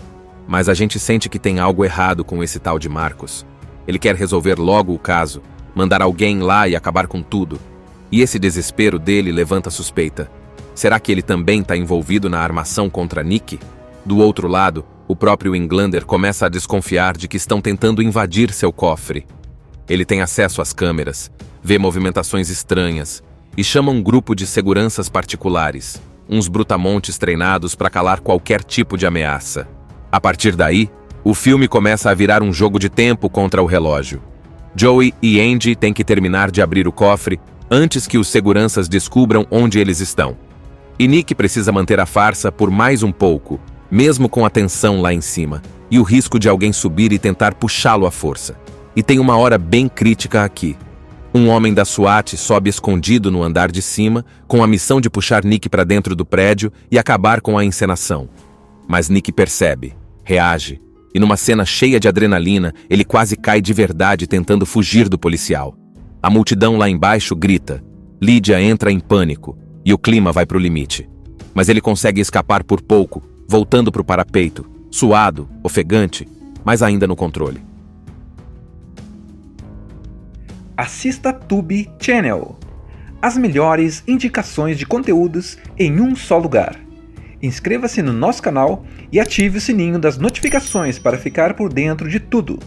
Mas a gente sente que tem algo errado com esse tal de Marcos. Ele quer resolver logo o caso, mandar alguém lá e acabar com tudo. E esse desespero dele levanta suspeita. Será que ele também está envolvido na armação contra Nick? Do outro lado, o próprio Englander começa a desconfiar de que estão tentando invadir seu cofre. Ele tem acesso às câmeras, vê movimentações estranhas e chama um grupo de seguranças particulares, uns brutamontes treinados para calar qualquer tipo de ameaça. A partir daí, o filme começa a virar um jogo de tempo contra o relógio. Joey e Andy têm que terminar de abrir o cofre antes que os seguranças descubram onde eles estão. E Nick precisa manter a farsa por mais um pouco, mesmo com a tensão lá em cima, e o risco de alguém subir e tentar puxá-lo à força. E tem uma hora bem crítica aqui. Um homem da SWAT sobe escondido no andar de cima, com a missão de puxar Nick para dentro do prédio e acabar com a encenação. Mas Nick percebe, reage E numa cena cheia de adrenalina, ele quase cai de verdade tentando fugir do policial. A multidão lá embaixo grita. Lydia entra em pânico e o clima vai pro limite. Mas ele consegue escapar por pouco, voltando pro parapeito, suado, ofegante, mas ainda no controle. Assista Tube Channel. As melhores indicações de conteúdos em um só lugar. Inscreva-se no nosso canal e ative o sininho das notificações para ficar por dentro de tudo.